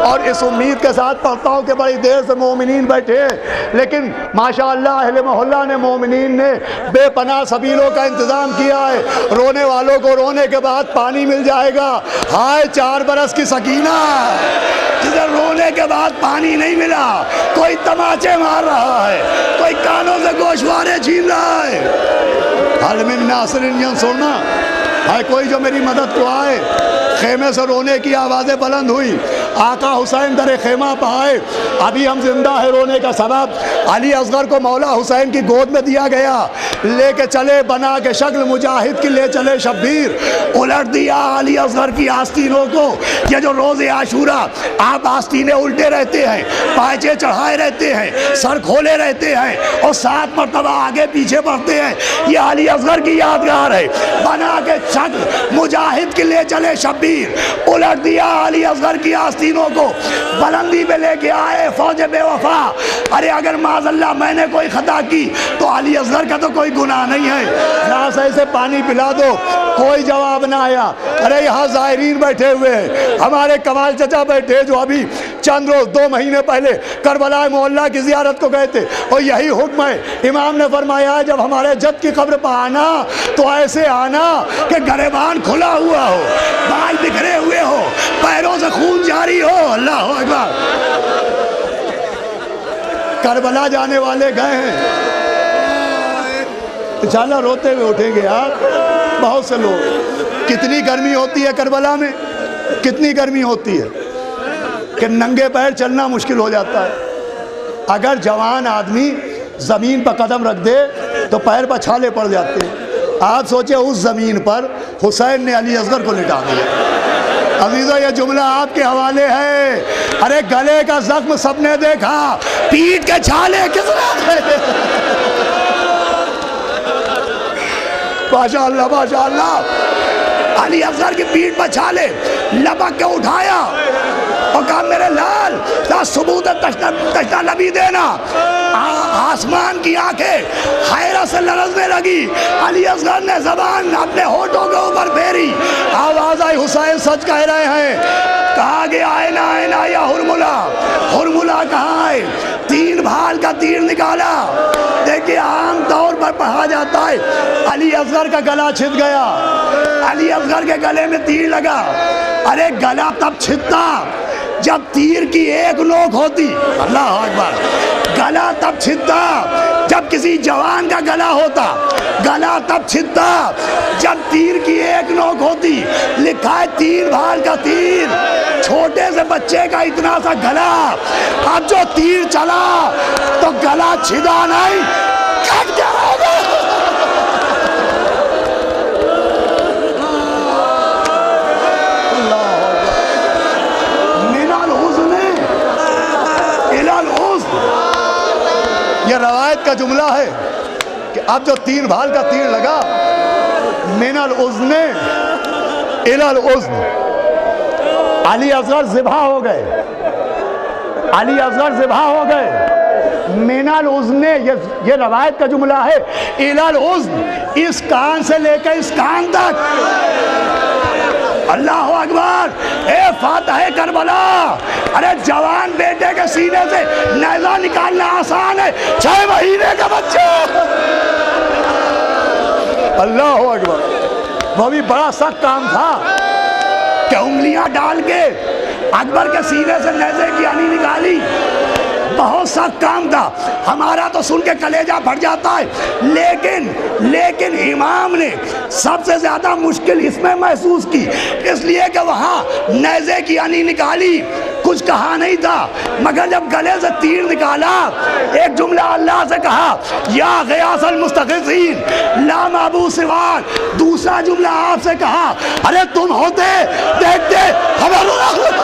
S1: اور اس امید کے ساتھ پڑھتا ہوں کہ بڑی دیر سے مومنین بیٹھے ہیں، لیکن ماشاءاللہ اہل محلہ نے، مومنین نے بے پناہ سبیلوں کا انتظام کیا ہے، رونے والوں کو رونے کے بعد پانی مل جائے گا۔ ہائے 4 برس کی سکینہ جدھر رونے کے بعد پانی نہیں ملا، کوئی تماچے مار رہا ہے، کوئی کانوں سے گوشوارے چھین رہا ہے۔ حل من ناصر ینصرنا، ہے کوئی جو میری مدد کو آئے؟ خیمے سے رونے کی آوازیں بلند ہوئی، آقا حسین در خیمہ پائے، ابھی ہم زندہ ہے رونے کا سبب، علی اصغر کو مولا حسین کی گود میں دیا گیا، لے کے چلے بنا کے شکل مجاہد کی، لے چلے شبیر، الٹ دیا علی اصغر کی آستینوں کو۔ یہ جو روز عاشورہ آپ آستینے الٹے رہتے ہیں، پائچے چڑھائے رہتے ہیں، سر کھولے رہتے ہیں، اور 7 مرتبہ آگے پیچھے بڑھتے ہیں، یہ علی اصغر کی یادگار ہے۔ بنا کے شکل مجاہد کی لے چلے شبیر، الٹ دیا علی اصغر کی آستینوں کو، بلندی پہ لے کے آئے فوج بے وفا۔ ارے اگر معاذ اللہ میں نے کوئی خطا کی تو علی اصغر کا تو کوئی گناہ نہیں ہے، ناس ایسے پانی پلا دو، کوئی جواب نہ آیا۔ ارے یہاں زائرین بیٹھے ہوئے ہیں، ہمارے کمال چچا بیٹھے جو ابھی چند روز 2 مہینے پہلے کربلا معلیٰ کی زیارت کو گئے تھے، اور یہی حکم ہے، امام نے فرمایا جب ہمارے جد کی قبر پہ آنا تو ایسے آنا کہ گریبان کھلا ہوا ہو، بال بکھرے ہوئے ہو، پیروں سے خون جاری ہو۔ اللہ اکبر۔ کربلا جانے والے گئے ہیں، انشاءاللہ روتے ہوئے اٹھیں گے آپ، بہت سے لوگ۔ کتنی گرمی ہوتی ہے کربلا میں، کتنی گرمی ہوتی ہے کہ ننگے پیر چلنا مشکل ہو جاتا ہے۔ اگر جوان آدمی زمین پر قدم رکھ دے تو پیر پر چھالے پڑ جاتے ہیں۔ آپ سوچیں اس زمین پر حسین نے علی اصغر کو لٹا دیا۔ عزیزو یہ جملہ آپ کے حوالے ہے۔ ارے گلے کا زخم سب نے دیکھا، پیٹ کے چھالے کس نے دیکھے؟ ماشاءاللہ ماشاءاللہ، علی اصغر کی پیٹ پر چھالے لپک کے اٹھایا اور کہا میرے لال تا ثبوت تشنہ لبی دینا۔ آسمان کی آنکھیں حیرت سے لرزنے لگی۔ علی اصغر نے زبان اپنے ہونٹوں کے اوپر پھیری، آواز آئی حسین سچ کہہ رہے ہیں۔ کہا گیا آئینہ آئینہ یا ہرملہ، ہرملہ کہاں ہے؟ تین بھال کا تیر نکالا۔ دیکھیں عام طور پر پڑھا جاتا ہے علی اصغر کا گلا چھت گیا، علی اصغر کے گلے میں تیر لگا۔ ارے گلا تب چھتتا جب تیر کی ایک نوک ہوتی، اللہ اکبر، گلا تب چھتتا جب کسی جوان کا گلا ہوتا، گلا تب چھتتا جب تیر کی ایک نوک ہوتی۔ لکھا ہے تین بھال کا تیر، چھوٹے سے بچے کا اتنا سا گلا، اب جو تیر چلا تو گلا چھدا نہیں، کٹ گیا ہوگا۔ یہ روایت کا جملہ ہے کہ اب جو تین بھال کا تیر لگا، من الاذن الی الاذن، علی اصغر ذبح ہو گئے، علی اصغر ذبح ہو گئے۔ من الاذن یہ روایت کا جملہ ہے، الی الاذن، اس کان سے لے کے اس کان تک۔ اللہ اکبر، اے فاتح کربلا، ارے جوان بیٹے کے سینے سے نیزہ نکالنا آسان ہے، 6 مہینے کا بچہ۔ اللہ اکبر، وہ بھی بڑا سخت کام تھا کہ انگلیاں ڈال کے اکبر کے سینے سے نیزے کی آنی نکالی، بہت سخت کام تھا۔ ہمارا تو سن کے کلیجہ پھٹ جاتا ہے، لیکن امام نے سب سے زیادہ مشکل اس میں محسوس کی، اس لیے کہ وہاں نیزے کی آنی نکالی، کچھ کہا نہیں تھا، مگر جب گلے سے تیر نکالا ایک جملہ اللہ سے کہا، یا غیاث المستغیثین لا معبود سواک۔ دوسرا جملہ آپ سے کہا، ارے تم ہوتے دیکھتے ہمیں اللہ اکبر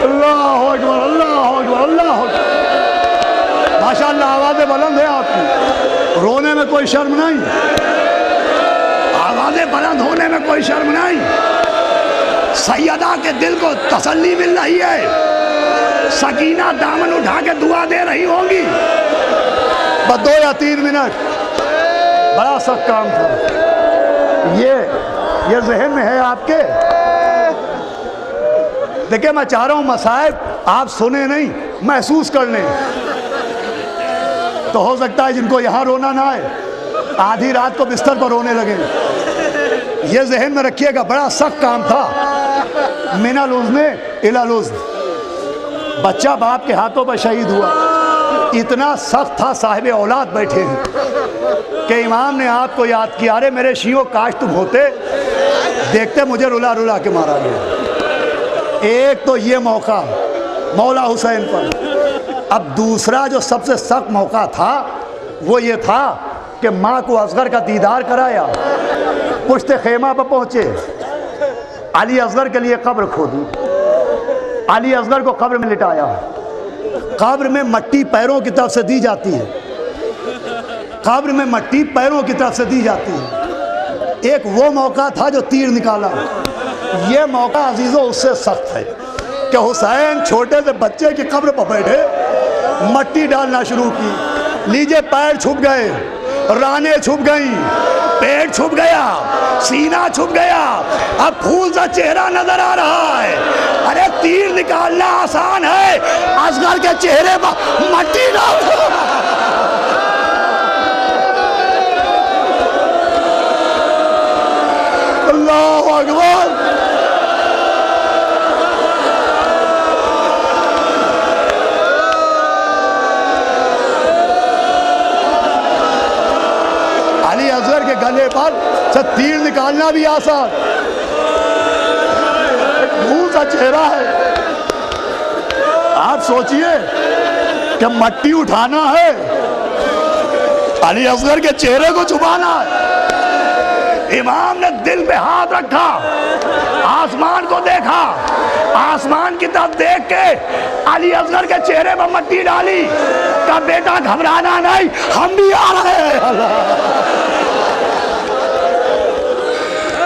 S1: اللہ اکبر اللہ اکبر۔ ماشاءاللہ آوازیں بلند ہیں آپ کی، رونے میں کوئی شرم نہیں، آوازیں بلند ہونے میں کوئی شرم نہیں۔ سیدہ کے دل کو تسلی مل رہی ہے، سکینہ دامن اٹھا کے دعا دے رہی ہوں گی۔ بس 2 یا 3 منٹ، بڑا سخت کام تھا۔ یہ ذہن میں ہے آپ کے؟ دیکھیں میں چاہ رہا ہوں مسائب آپ سنیں نہیں، محسوس کر لیں، تو ہو سکتا ہے جن کو یہاں رونا نہ آئے آدھی رات کو بستر پر رونے لگیں۔ یہ ذہن میں رکھیے گا، بڑا سخت کام تھا۔ من الاذن الی الاذن، بچہ باپ کے ہاتھوں پر شہید ہوا، اتنا سخت تھا، صاحب اولاد بیٹھے ہیں کہ امام نے آپ کو یاد کیا، ارے میرے شیعوں کاش تم ہوتے، دیکھتے مجھے رلا رلا کے مارا گیا۔ ایک تو یہ موقع مولا حسین پر، اب دوسرا جو سب سے سخت موقع تھا وہ یہ تھا کہ ماں کو اصغر کا دیدار کرایا، پشت خیمہ پر پہنچے، علی اصغر کے لیے قبر کھودی، علی اصغر کو قبر میں لٹایا۔ قبر میں مٹی پیروں کی طرف سے دی جاتی ہے، قبر میں مٹی پیروں کی طرف سے دی جاتی ہے۔ ایک وہ موقع تھا جو تیر نکالا، یہ موقع عزیزو اس سے سخت ہے کہ حسین چھوٹے سے بچے کی قبر پر بیٹھے، مٹی ڈالنا شروع کی، لیجے پیر چھپ گئے، رانے چھپ گئیں، پیٹ چھپ گیا، سینہ چھپ گیا، اب پھول سا چہرہ نظر آ رہا ہے۔ ارے تیر نکالنا آسان ہے، اصغر کے چہرے پر مٹی ڈال۔ اللہ اکبر، علی اصغر کے گلے پر سے تیر نکالنا بھی آسان، ایک پھول سا چہرہ ہے۔ آپ سوچئے کہ کہ مٹی اٹھانا ہے، علی اصغر کے چہرے کو چھپانا ہے۔ امام نے دل پہ ہاتھ رکھا، آسمان کو دیکھا، آسمان کی طرف دیکھ کے علی اصغر کے چہرے پر مٹی ڈالی، کہا بیٹا گھبرانا نہیں، ہم بھی آ رہے ہیں۔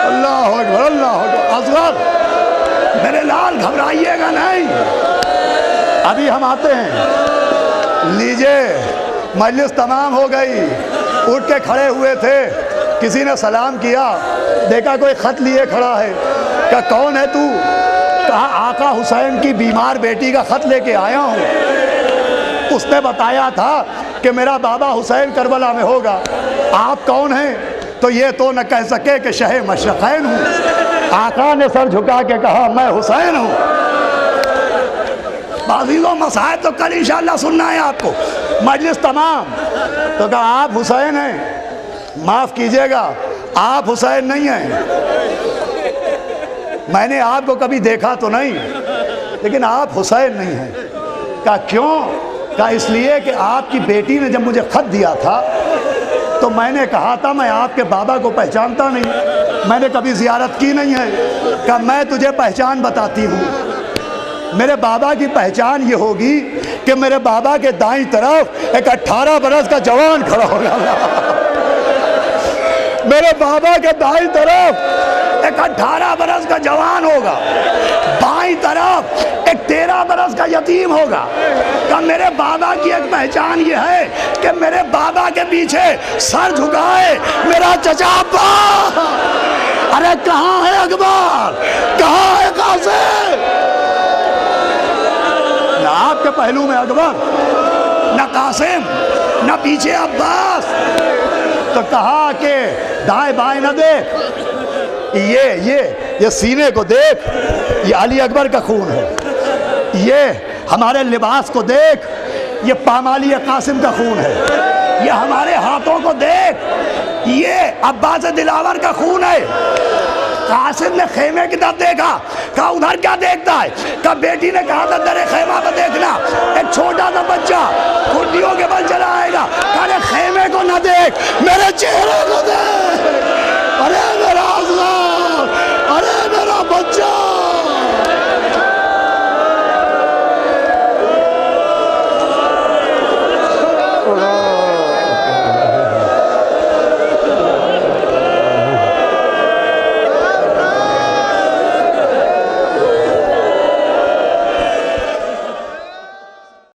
S1: اللہ اکبر، اللہ اکبر۔ اصغر میرے لال گھبرائیے گا نہیں، ابھی ہم آتے ہیں۔ لیجئے، مجلس تمام ہو گئی، اٹھ کے کھڑے ہوئے تھے، کسی نے سلام کیا، دیکھا کوئی خط لیے کھڑا ہے، کہا کون ہے تو؟ کہا آقا حسین کی بیمار بیٹی کا خط لے کے آیا ہوں، اس نے بتایا تھا کہ میرا بابا حسین کربلا میں ہوگا، آپ کون ہیں؟ تو یہ تو نہ کہہ سکے کہ شہ مشرقین ہوں۔ آقا نے سر جھکا کے کہا میں حسین ہوں۔ عزیزوں، مسائل تو کل انشاءاللہ سننا ہے آپ کو۔ مجلس تمام، تو کہا آپ حسین ہیں؟ معاف کیجئے گا، آپ حسین نہیں ہیں، میں نے آپ کو کبھی دیکھا تو نہیں، لیکن آپ حسین نہیں ہیں۔ کہا کیوں؟ کہا اس لیے کہ آپ کی بیٹی نے جب مجھے خط دیا تھا تو میں نے کہا تھا میں آپ کے بابا کو پہچانتا نہیں، میں نے کبھی زیارت کی نہیں ہے۔ کہا میں تجھے پہچان بتاتی ہوں، میرے بابا کی پہچان یہ ہوگی کہ میرے بابا کے دائیں طرف ایک 18 برس کا جوان کھڑا ہوگا، میرے بابا کے دائیں طرف ایک 18 برس کا جوان ہوگا، بائیں طرف ایک 13 برس کا یتیم ہوگا۔ کہ میرے بابا کی ایک پہچان یہ ہے کہ میرے بابا کے پیچھے سر جھکائے میرا چچا ابا۔ ارے کہاں ہے اکبر، کہاں ہے قاسم؟ نہ آپ کے پہلو میں اکبر، نہ قاسم، نہ پیچھے عباس۔ تو کہا کہ دائیں بائیں نہ دیکھ، یہ سینے کو دیکھ، یہ علی اکبر کا خون ہے، یہ ہمارے لباس کو دیکھ، یہ پامالی قاسم کا خون ہے، یہ ہمارے ہاتھوں کو دیکھ، یہ عباس دلاور کا خون ہے۔ قاسم نے خیمے کی طرف دیکھا، کہا ادھر کیا دیکھتا ہے؟ کہا بیٹی نے کہا تھا درے خیمہ پہ دیکھنا، ایک چھوٹا سا بچہ کھٹیوں کے بل چلا آئے گا۔ کہا خیمے کو نہ دیکھ، میرے چہرے کو دیکھ۔